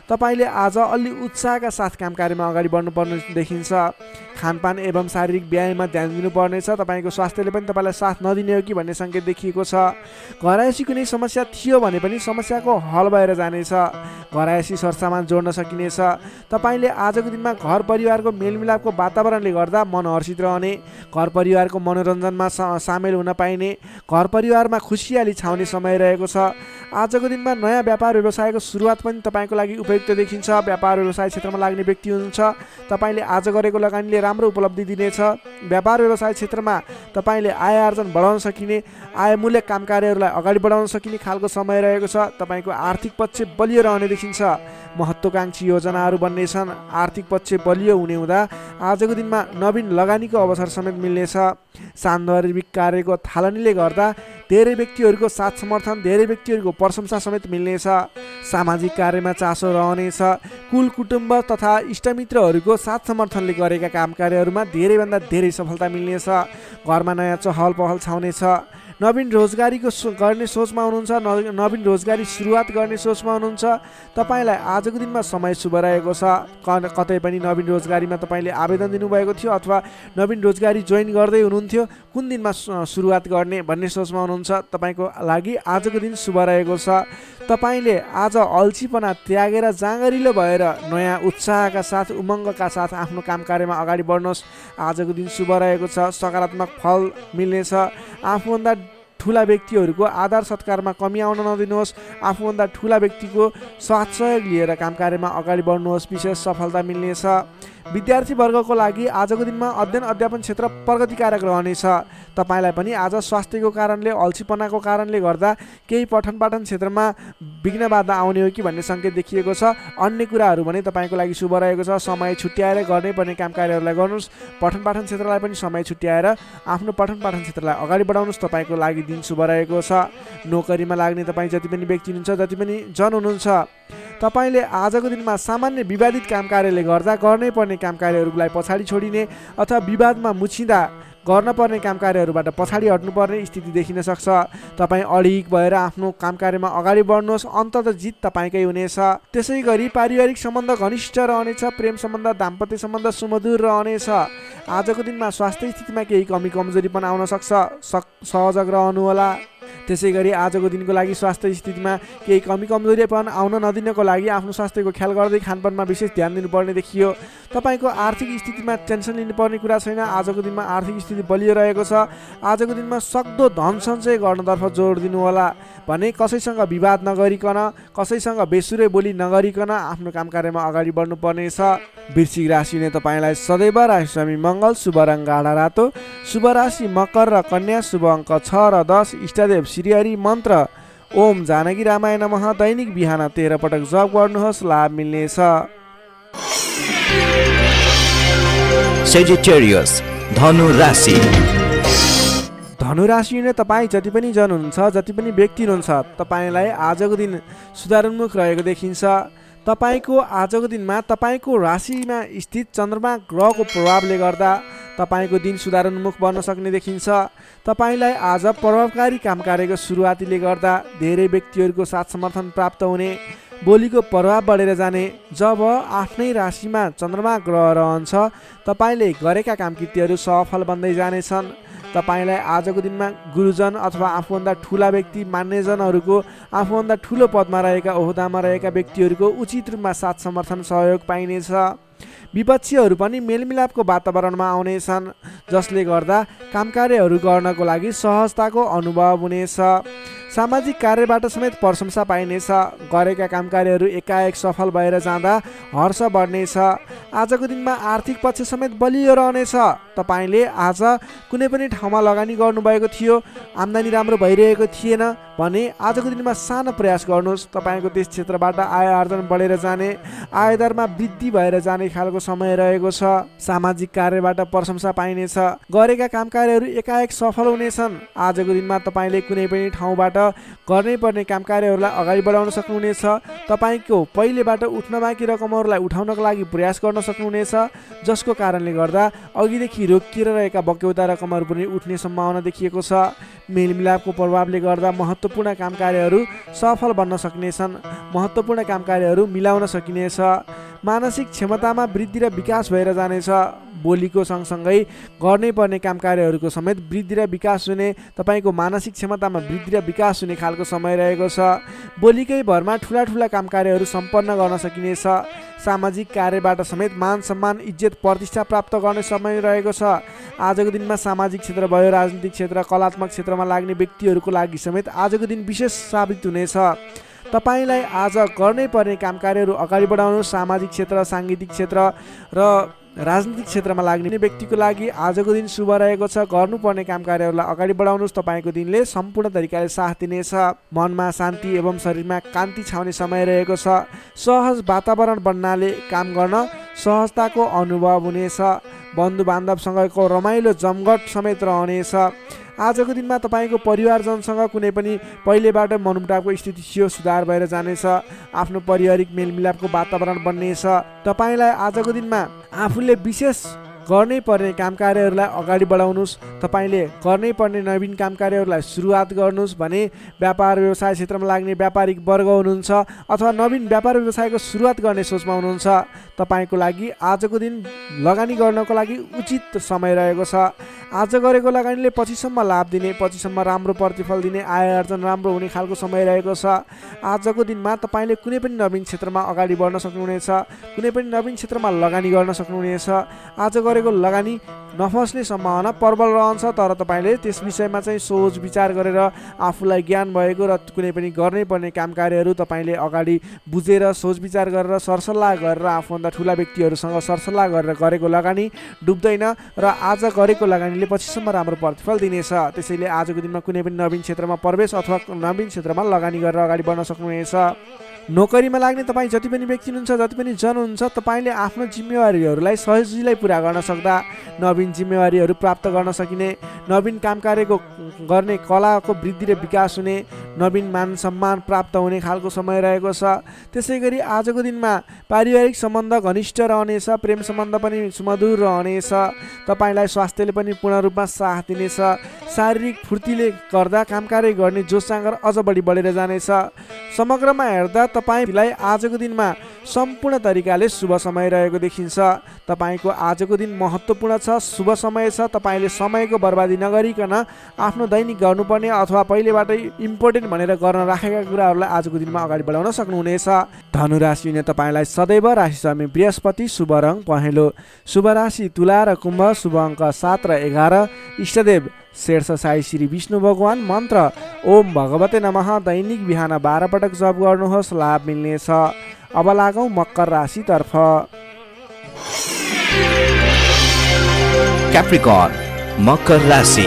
तपाईँले आज अलि उत्साहका साथ काम कार्यमा अगाडि बढ्नुपर्ने देखिन्छ। खानपान एवं शारीरिक व्यायाममा ध्यान दिनुपर्नेछ। तपाईँको स्वास्थ्यले पनि तपाईँलाई साथ नदिने हो कि भन्ने सङ्केत देखिएको छ। घरायसी कुनै समस्या थियो भने पनि समस्याको हल भएर जानेछ। घरायसी सरसामान जोड्न सकिनेछ। तपाईँले आजको दिनमा घर परिवारको मेलमिलापको वातावरणले गर्दा मन हर्षित रहने, घर परिवारको मनोरञ्जनमा सामेल हुन पाइने, घर परिवारमा खुसियाली छाउने समय रहेको छ। आजको दिनमा नयाँ व्यापार व्यवसायको सुरुवात पनि तपाईँको लागि उपयुक्त देखिन्छ। व्यापार व्यवसाय क्षेत्रमा लाग्ने व्यक्ति हुनुहुन्छ, तपाईँले आज गरेको लगानीले राम्रो उपलब्धि दिनेछ। व्यापार व्यवसाय क्षेत्रमा तपाईँले आय आर्जन बढाउन सकिने, आयमूलक काम कार्यहरूलाई अगाडि बढाउन सकिने खालको समय रहेको छ। तपाईँको आर्थिक पक्ष बलियो रहने देखिन्छ। महत्त्वकाङ्क्षी योजनाहरू बन्नेछन्। आर्थिक पक्ष बलियो हुने हुँदा आजको दिनमा नवीन लगानीको अवसर समेत मिल्नेछ। सान्दर्भिक कार्यको थालनीले गर्दा धेरै व्यक्तिहरूको साथ समर्थन, धेरै व्यक्तिहरूको प्रशंसा समेत मिल्नेछ। सामाजिक कार्यमा चासो रहनेछ। कुल कुटुम्ब तथा इष्टमित्रहरूको साथ समर्थनले गरेका काम कार्यहरूमा धेरैभन्दा धेरै सफलता मिल्नेछ। घरमा नयाँ चहल पहल छाउनेछ। नवीन रोजगारीको गर्ने सोचमा हुनुहुन्छ, नवीन रोजगारी सुरुवात गर्ने सोचमा हुनुहुन्छ। तपाईँलाई आजको दिनमा समय शुभ रहेको छ। कतै पनि नवीन रोजगारीमा तपाईँले आवेदन दिनुभएको थियो अथवा नवीन रोजगारी जोइन गर्दै हुनुहुन्थ्यो, कुन दिनमा सुरुवात गर्ने भन्ने सोचमा हुनुहुन्छ। तपाईँको लागि आजको दिन शुभ रहेको छ। तपाईँले आज अल्छीपना त्यागेर जाँगरिलो भएर नयाँ उत्साहका साथ, उमङ्गका साथ आफ्नो काम कार्यमा अगाडि बढ्नुहोस्। आजको दिन शुभ रहेको छ। सकारात्मक फल मिल्नेछ। आफूभन्दा ठुला व्यक्तिहरूको आदर सत्कारमा कमी आउन नदिनुहोस्। आफूभन्दा ठुला व्यक्तिको साथ सहयोग लिएर काम कार्यमा अगाडि बढ्नुहोस्। विशेष सफलता मिल्नेछ। विद्यार्थी वर्गको लागि आजको दिनमा अध्ययन अध्यापन क्षेत्र प्रगतिकारक रहनेछ। तपाईँलाई पनि आज स्वास्थ्यको कारणले, अल्छीपनाको कारणले गर्दा केही पठन पाठन क्षेत्रमा विघ्न बाधा आउने हो कि भन्ने सङ्केत देखिएको छ। अन्य कुराहरू भने तपाईँको लागि शुभ रहेको छ। समय छुट्याएर गर्नै पर्ने काम कार्यहरूलाई गर्नुहोस्। पठन पाठन क्षेत्रलाई पनि समय छुट्याएर आफ्नो पठन पाठन क्षेत्रलाई अगाडि बढाउनुहोस्। तपाईँको लागि दिन शुभ रहेको छ। नोकरीमा लाग्ने तपाईँ जति पनि व्यक्ति हुनुहुन्छ, जति पनि जन हुनुहुन्छ, तपाईँले आजको दिनमा सामान्य विवादित काम कार्यले गर्दा गर्नै पर्ने काम कार्यहरूलाई पछाडि छोडिने अथवा विवादमा मुछिँदा गर्न पर्ने काम कार्यहरूबाट पछाडि हट्नुपर्ने स्थिति देखिन सक्छ। तपाईँ अडिग भएर आफ्नो काम कार्यमा अगाडि बढ्नुहोस्। अन्ततः जित तपाईँकै हुनेछ। त्यसै गरी पारिवारिक सम्बन्ध घनिष्ठ रहनेछ। प्रेम सम्बन्ध, दाम्पत्य सम्बन्ध सुमधुर रहनेछ। आजको दिनमा स्वास्थ्य स्थितिमा केही कमी कमजोरी पनि आउन सक्छ, सहयोग रहनुहोला। त्यसै गरी आजको दिनको लागि स्वास्थ्य स्थितिमा केही कमी कमजोरी पनि आउन नदिनको लागि आफ्नो स्वास्थ्यको ख्याल गर्दै खानपानमा विशेष ध्यान दिनुपर्ने देखियो। तपाईँको आर्थिक स्थितिमा टेन्सन लिनुपर्ने कुरा छैन। आजको दिनमा आर्थिक स्थिति बलियो रहेको छ। आजको दिनमा सक्दो धन सञ्चय गर्नतर्फ जोड दिनुहोला। भने कसैसँग विवाद नगरिकन, कसैसँग बेसुरै बोली नगरिकन आफ्नो काम कार्यमा अगाडि बढ्नुपर्नेछ। वृश्चिक राशिले तपाईँलाई सदैव राशिस्वामी मङ्गल, शुभ रङ गाढा रातो, शुभ राशि मकर र कन्या, शुभ अङ्क 6 र 10, इष्टदेव श्रीहरि, मन्त्र ओम जानकी रामाय नमः। दैनिक बिहान 13 पटक जप गर्नुहोस्, लाभ मिल्नेछ। सेजिटेरियस धनु राशि। धनु राशि नै तपाईँ जति पनि जन हुनुहुन्छ, जति पनि व्यक्ति हुनुहुन्छ, तपाईँलाई आजको दिन सुधारोन्मुख रहेको देखिन्छ। तपाईँको आजको दिनमा तपाईँको राशिमा स्थित चन्द्रमा ग्रहको प्रभावले गर्दा तपाईँको दिन सुधारोन्मुख बन्न सक्ने देखिन्छ। तपाईँलाई आज प्रभावकारी काम कार्यको सुरुवातीले गर्दा धेरै व्यक्तिहरूको साथ समर्थन प्राप्त हुने, बोलीको प्रभाव बढेर जाने। जब आफ्नै राशिमा चन्द्रमा ग्रह रहन्छ, तपाईँले गरेका काम कृत्यहरू सफल बन्दै जानेछन्। तपाईँलाई आजको दिनमा गुरुजन अथवा आफूभन्दा ठुला व्यक्ति, मान्यजनहरूको, आफूभन्दा ठुलो पदमा रहेका, ओहदामा रहेका व्यक्तिहरूको उचित रूपमा साथ समर्थन सहयोग पाइनेछ। विपक्षीहरू पनि मेलमिलापको वातावरणमा आउनेछन्, जसले गर्दा काम कार्यहरू गर्नको लागि सहजताको अनुभव हुनेछ। सामाजिक कार्यबाट समेत प्रशंसा पाइनेछ। गरेका काम कार्यहरू एकाएक सफल भएर जाँदा हर्ष बढ्नेछ। आजको दिनमा आर्थिक पक्ष समेत बलियो रहनेछ। तपाईँले आज कुनै पनि ठाउँमा लगानी गर्नुभएको थियो, आम्दानी राम्रो भइरहेको थिएन भने आजको दिनमा सानो प्रयास गर्नुहोस्। तपाईँको त्यस क्षेत्रबाट आय आर्जन बढेर जाने, आयदरमा वृद्धि भएर जाने खालको समय रहेको छ। सामाजिक कार्यबाट प्रशंसा पाइनेछ। गरेका काम कार्यहरू एकाएक सफल हुनेछन्। आजको दिनमा तपाईँले कुनै पनि ठाउँबाट गर्नै पर्ने काम कार्यहरूलाई अगाडि बढाउन सक्नुहुनेछ। तपाईँको पहिलेबाट उठ्न बाँकी रकमहरूलाई उठाउनको लागि प्रयास गर्न सक्नुहुनेछ, जसको कारणले गर्दा अघिदेखि रोकिएर रहेका बक्यौता रकमहरू पनि उठ्ने सम्भावना देखिएको छ। मेलमिलापको प्रभावले गर्दा महत्त्वपूर्ण काम कार्यहरू सफल बन्न सक्नेछन्। महत्त्वपूर्ण काम कार्यहरू मिलाउन सकिनेछ। मानसिक क्षमतामा वृद्धि र विकास भएर जानेछ। बोलीको सँगसँगै गर्नै पर्ने काम कार्यहरूको समेत वृद्धि र विकास हुने, तपाईँको मानसिक क्षमतामा वृद्धि र विकास हुने खालको समय रहेको छ। बोलीकै भरमा ठुला ठुला काम कार्यहरू सम्पन्न गर्न सकिनेछ। सामाजिक कार्यबाट समेत मान सम्मान इज्जत प्रतिष्ठा प्राप्त गर्ने समय रहेको छ। आजको दिनमा सामाजिक क्षेत्र भयो, राजनीतिक क्षेत्र, कलात्मक क्षेत्रमा लाग्ने व्यक्तिहरूको लागि समेत आजको दिन विशेष साबित हुनेछ। तपाईँलाई आज गर्नै पर्ने काम कार्यहरू अगाडि बढाउनु। सामाजिक क्षेत्र, साङ्गीतिक क्षेत्र र राजनीतिक क्षेत्रमा लाग्ने व्यक्तिको लागि आजको दिन शुभ रहेको छ। गर्नुपर्ने काम कार्यहरूलाई अगाडि बढाउनुहोस्। तपाईँको दिनले सम्पूर्ण तरिकाले साथ दिनेछ। मनमा शान्ति एवं शरीरमा कान्ति छाउने समय रहेको छ। सहज वातावरण बन्नाले काम गर्न सहजताको अनुभव हुनेछ। बन्धु बान्धवसँगको रमाइलो जमघट समेत रहनेछ। आजको दिनमा तपाईँको परिवारजनसँग कुनै पनि पहिलेबाट मनमुटावको स्थिति थियो, सुधार भएर जानेछ। आफ्नो पारिवारिक मेलमिलापको वातावरण बन्नेछ। तपाईँलाई आजको दिनमा आफूले विशेष गर्नै पर्ने काम कार्यहरूलाई अगाडि बढाउनुहोस्। तपाईँले गर्नै पर्ने नवीन काम कार्यहरूलाई सुरुवात गर्नुहोस् भने व्यापार व्यवसाय क्षेत्रमा लाग्ने व्यापारिक वर्ग हुनुहुन्छ अथवा नवीन व्यापार व्यवसायको सुरुवात गर्ने सोचमा हुनुहुन्छ, तपाईँको लागि आजको दिन लगानी गर्नको लागि उचित समय रहेको छ। आज गरेको लगानीले पछिसम्म लाभ दिने, पछिसम्म राम्रो प्रतिफल दिने, आय आर्जन राम्रो हुने खालको समय रहेको छ। आजको दिनमा तपाईँले कुनै पनि नवीन क्षेत्रमा अगाडि बढ्न सक्नुहुनेछ। कुनै पनि नवीन क्षेत्रमा लगानी गर्न सक्नुहुनेछ। आज गरेको लगानी नफस्ने सम्भावना प्रबल रहन्छ, तर तपाईँले त्यस विषयमा चाहिँ सोच विचार गरेर आफूलाई ज्ञान भएको र कुनै पनि गर्नै पर्ने काम कार्यहरू तपाईँले अगाडि बुझेर सोच विचार गरेर सरसल्लाह गरेर आफूभन्दा ठुला व्यक्तिहरूसँग सरसल्लाह गरेर गरेको लगानी डुब्दैन र आज गरेको लगानीले पछिसम्म राम्रो प्रतिफल दिनेछ। त्यसैले आजको दिनमा कुनै पनि नवीन क्षेत्रमा प्रवेश अथवा नवीन क्षेत्रमा लगानी गरेर अगाडि बढ्न सक्नुहुनेछ। नोकरीमा लाग्ने तपाईँ जति पनि व्यक्ति हुनुहुन्छ, जति पनि जन हुनुहुन्छ, तपाईँले आफ्नो जिम्मेवारीहरूलाई सजिलै पुरा गर्न सक्दा नवीन जिम्मेवारीहरू प्राप्त गर्न सकिने, नवीन काम कार्यको गर्ने कलाको वृद्धि र विकास हुने, नवीन मान सम्मान प्राप्त हुने खालको समय रहेको छ। त्यसै गरी आजको दिनमा पारिवारिक सम्बन्ध घनिष्ठ रहनेछ। प्रेम सम्बन्ध पनि सुमधुर रहनेछ। तपाईँलाई स्वास्थ्यले पनि पूर्ण रूपमा साथ दिनेछ। शारीरिक फुर्तीले गर्दा काम कार्य गर्ने जोस जाँगर अझ बढी बढेर जानेछ। समग्रमा हेर्दा तपाईँलाई आजको दिनमा सम्पूर्ण तरिकाले शुभ समय रहेको देखिन्छ। तपाईँको आजको दिन महत्त्वपूर्ण छ, शुभ समय छ। तपाईँले समयको बर्बादी नगरिकन आफ्नो दैनिक गर्नुपर्ने अथवा पहिलेबाटै इम्पोर्टेन्ट भनेर गर्न राखेका कुराहरूलाई आजको दिनमा अगाडि बढाउन सक्नुहुनेछ। धनु राशिले तपाईँलाई सदैव राशि स्वामी बृहस्पति, शुभ रङ पहेँलो, शुभ राशि तुला र कुम्भ, शुभ अङ्क 7 र 11, इष्टदेव शेर्ष साई श्री विष्णु भगवान, मन्त्र ओम भगवते नमः। दैनिक बिहान 12 पटक जप गर्नुहोस्, लाभ मिल्नेछ। अब लागौँ मकर राशितर्फ। क्याप्रिकर्न मकर राशि।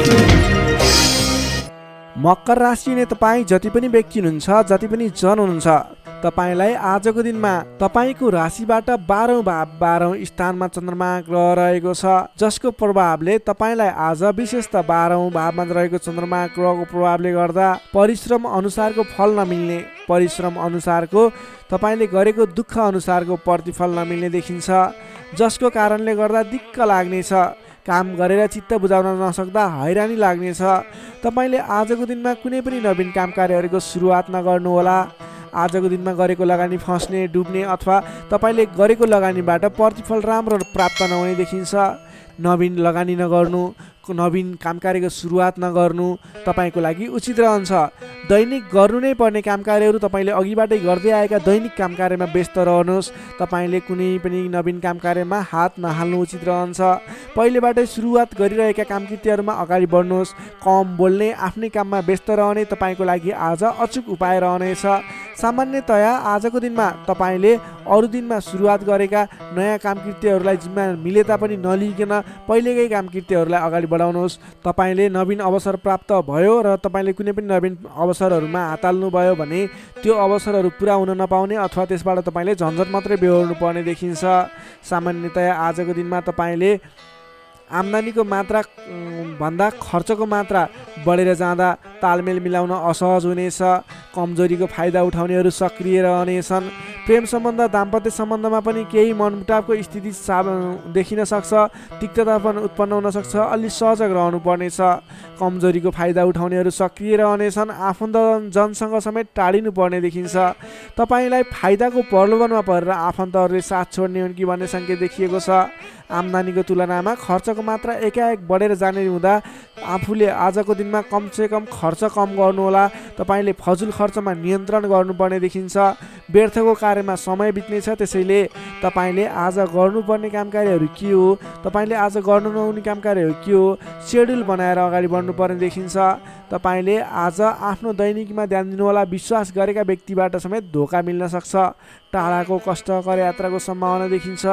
मकर राशिले तपाईँ जति पनि व्यक्ति हुनुहुन्छ, जति पनि जन हुनुहुन्छ, तपाईँलाई आजको दिनमा तपाईँको राशिबाट 12औं भाव 12औं स्थानमा चन्द्रमा ग्रह रहेको छ, जसको प्रभावले तपाईँलाई आज विशेष त 12औं भावमा रहेको चन्द्रमा ग्रहको प्रभावले गर्दा परिश्रम अनुसारको फल नमिल्ने, परिश्रम अनुसारको तपाईँले गरेको दुःख अनुसारको प्रतिफल नमिल्ने देखिन्छ, जसको कारणले गर्दा दिक्क लाग्नेछ। काम गरेर चित्त बुझाउन नसक्दा हैरानी लाग्नेछ। तपाईँले आजको दिनमा कुनै पनि नवीन काम कार्यहरूको सुरुवात नगर्नुहोला। आजको दिनमा गरेको लगानी फस्ने, डुब्ने अथवा तपाईँले गरेको लगानीबाट प्रतिफल राम्रो प्राप्त नहुने देखिन्छ। नवीन लगानी नगर्नु, नवीन काम कार्यको सुरुवात नगर्नु तपाईँको लागि उचित रहन्छ। दैनिक गर्नु नै पर्ने काम कार्यहरू तपाईँले अघिबाटै गर्दै आएका दैनिक काम कार्यमा व्यस्त रहनुहोस्। तपाईँले कुनै पनि नवीन काम कार्यमा हात नहाल्नु उचित रहन्छ। पहिलेबाटै सुरुवात गरिरहेका कामकृत्यहरूमा अगाडि बढ्नुहोस्। कम बोल्ने, आफ्नै काममा व्यस्त रहने तपाईँको लागि आज अचुक उपाय रहनेछ। सामान्यतया आजको दिनमा तपाईँले अरू दिनमा सुरुवात गरेका नयाँ कामकृत्यहरूलाई जिम्मा मिले तापनि नलिकन पहिलेकै कामकृत्यहरूलाई अगाडि बढाउनुहोस्। तपाईँले नवीन अवसर प्राप्त भयो र तपाईँले कुनै पनि नवीन अवसरहरूमा हात हाल्नुभयो भने त्यो अवसरहरू पुरा हुन नपाउने अथवा त्यसबाट तपाईँले झन्झट मात्रै बेहोर्नु पर्ने देखिन्छ। सामान्यतया आजको दिनमा तपाईँले आम्दानीको मात्रा भन्दा खर्चको मात्रा बढेर जाँदा तालमेल मिलाउन असहज हुनेछ। कमजोरीको फाइदा उठाउनेहरू सक्रिय रहनेछन्। प्रेम सम्बन्ध, दाम्पत्य सम्बन्धमा पनि केही मनमुटावको स्थिति देखिन सक्छ। तिक्तता पनि उत्पन्न हुन सक्छ। अलि सजग रहनु पर्नेछ। कमजोरीको फाइदा उठाउनेहरू सक्रिय रहनेछन्। आफन्तजनसँग समेत टाढिनु पर्ने देखिन्छ। तपाईँलाई फाइदाको प्रलोभनमा परेर आफन्तहरूले साथ छोड्ने हुन् कि भन्ने सङ्केत देखिएको छ। आम्दानीको तुलनामा खर्चको मात्रा एकाएक बढेर जाने हुँदा आफूले आजको दिनमा कमसेकम खर्च कम गर्नुहोला। तपाईँले फजुल खर्चमा नियन्त्रण गर्नुपर्ने देखिन्छ। व्यर्थको कार्यमा समय बित्नेछ। त्यसैले तपाईँले आज गर्नुपर्ने काम कार्यहरू के हो, तपाईँले आज गर्नु नहुने काम कार्यहरू के हो, सेड्युल बनाएर अगाडि बढ्नुपर्ने देखिन्छ। तपाईँले आज आफ्नो दैनिकीमा ध्यान दिनुहोला। विश्वास गरेका व्यक्तिबाट समेत धोका मिल्न सक्छ। टाढाको कष्टकर यात्राको सम्भावना देखिन्छ।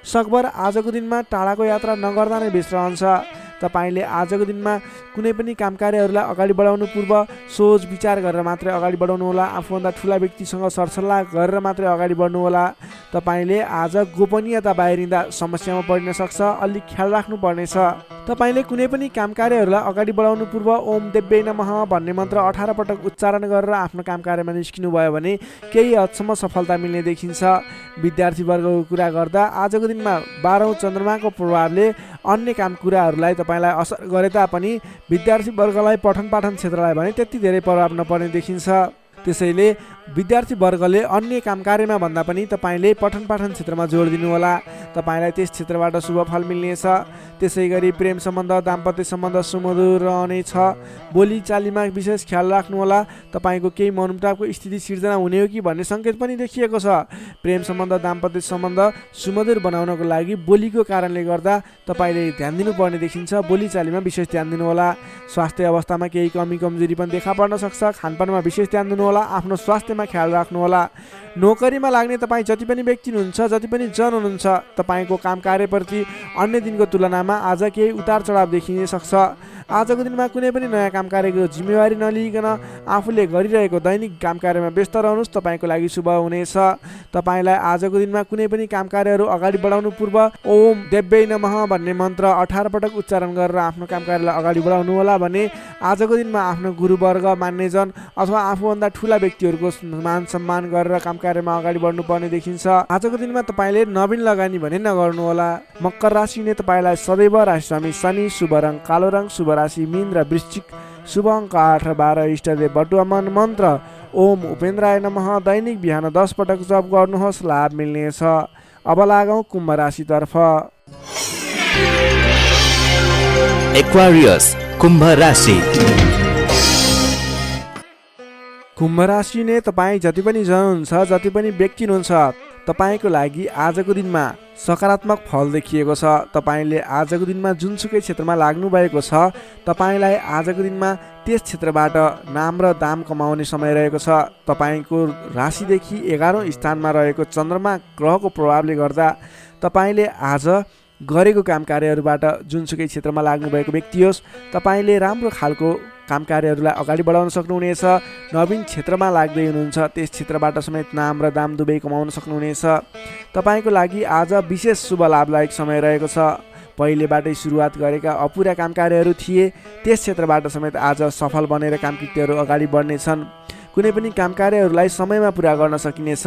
सकभर आजको दिनमा टाढाको यात्रा नगर्दा नै बेस रहन्छ। तपाईँले आजको दिनमा कुनै पनि काम कार्यहरूलाई अगाडि बढाउनु पूर्व सोच विचार गरेर मात्रै अगाडि बढाउनुहोला। आफूभन्दा ठुला व्यक्तिसँग सरसल्लाह गरेर मात्रै अगाडि बढ्नुहोला। तपाईँले आज गोपनीयता बाहिरिँदा समस्यामा परिन सक्छ। अलिक ख्याल राख्नुपर्नेछ। तपाईँले कुनै पनि काम कार्यहरूलाई अगाडि बढाउनु पूर्व ओम देव्यै नमः भन्ने मन्त्र 18 पटक उच्चारण गरेर आफ्नो काम कार्यमा निस्किनु भयो भने केही हदसम्म सफलता मिल्ने देखिन्छ। विद्यार्थीवर्गको कुरा गर्दा आजको दिनमा 12औं चन्द्रमाको प्रभावले अन्य काम कुराहरूलाई तपाईँलाई असर गरे तापनि विद्यार्थीवर्गलाई पठन पाठन क्षेत्रलाई भने त्यति धेरै प्रभाव नपर्ने देखिन्छ। त्यसैले विद्यार्थीवर्गले अन्य काम कार्यमा भन्दा पनि तपाईँले पठन पाठन क्षेत्रमा जोड दिनुहोला। तपाईँलाई त्यस क्षेत्रबाट शुभ फल मिल्नेछ। त्यसै गरी प्रेम सम्बन्ध, दाम्पत्य सम्बन्ध सुमधुर रहनेछ। बोली चालीमा विशेष ख्याल राख्नुहोला। तपाईँको केही मनमुटावको स्थिति सिर्जना हुने हो कि भन्ने सङ्केत पनि देखिएको छ। प्रेम सम्बन्ध, दाम्पत्य सम्बन्ध सुमधुर बनाउनको लागि बोलीको कारणले गर्दा तपाईँले ध्यान दिनुपर्ने देखिन्छ। बोली चालीमा विशेष ध्यान दिनुहोला। स्वास्थ्य अवस्थामा केही कमी कमजोरी पनि देखा पर्न सक्छ। खानपानमा विशेष ध्यान दिनुहोला। आफ्नो स्वास्थ्यमा ख्याल राख्नुहोला। नोकरीमा लाग्ने तपाईँ जति पनि व्यक्ति हुनुहुन्छ, जति पनि जन हुनुहुन्छ, तपाईँको काम कार्यप्रति अन्य दिनको तुलनामा आज केही उतार चढाव देखिन सक्छ। आजको दिनमा कुनै पनि नयाँ काम कार्यको जिम्मेवारी नलिकन आफूले गरिरहेको दैनिक काम कार्यमा व्यस्त रहनुहोस्। तपाईँको लागि शुभ हुनेछ। तपाईँलाई आजको दिनमा कुनै पनि काम कार्यहरू अगाडि बढाउनु पूर्व ओम देव्यै नमः भन्ने मन्त्र 18 पटक उच्चारण गरेर आफ्नो काम कार्यलाई अगाडि बढाउनु होला भने आजको दिनमा आफ्नो गुरुवर्ग, मान्यजन अथवा आफूभन्दा ठुला व्यक्तिहरूको मान सम्मान गरेर काम कार्यमा अगाडि बढ्नुपर्ने देखिन्छ। आजको दिनमा तपाईँले नवीन लगानी भने नगर्नुहोला। मकर राशिले तपाईँलाई सदैव राशिस्वामी शनि, शुभ रङ कालो रङ, शुभ राशि मीन र वृश्चिक, शुभ अङ्क 8 र 12, इष्टदेव बटुवा मन मन्त्र ओम उपेन्द्राय नमः दैनिक बिहान 10 पटक जप गर्नुहोस्। लाभ मिल्नेछ। अब लागौँ कुम्भ राशितर्फ। एक्वारियस कुम्भ राशि। कुम्भ राशि नै तपाईँ जति पनि जन हुनुहुन्छ, जति पनि व्यक्ति हुनुहुन्छ, तपाईँको लागि आजको दिनमा सकारात्मक फल देखिएको छ। तपाईँले आजको दिनमा जुनसुकै क्षेत्रमा लाग्नु भएको छ, तपाईँलाई आजको दिनमा त्यस क्षेत्रबाट नाम र दाम कमाउने समय रहेको छ। तपाईँको राशिदेखि 11औं स्थानमा रहेको चन्द्रमा ग्रहको प्रभावले गर्दा तपाईँले आज गरेको काम कार्यहरूबाट जुनसुकै क्षेत्रमा लाग्नु भएको व्यक्ति होस्, तपाईँले राम्रो खालको काम कार्यहरूलाई अगाडि बढाउन सक्नुहुनेछ। नवीन क्षेत्रमा लाग्दै हुनुहुन्छ, त्यस क्षेत्रबाट समेत नाम र दाम दुवै कमाउन सक्नुहुनेछ। तपाईँको लागि आज विशेष शुभ लाभदायक समय रहेको छ। पहिलेबाटै सुरुवात गरेका अपुरा काम कार्यहरू थिए, त्यस क्षेत्रबाट समेत आज सफल बनेर कामकृत्यहरू अगाडि बढ्नेछन्। कुनै पनि काम कार्यहरूलाई समयमा पुरा गर्न सकिनेछ।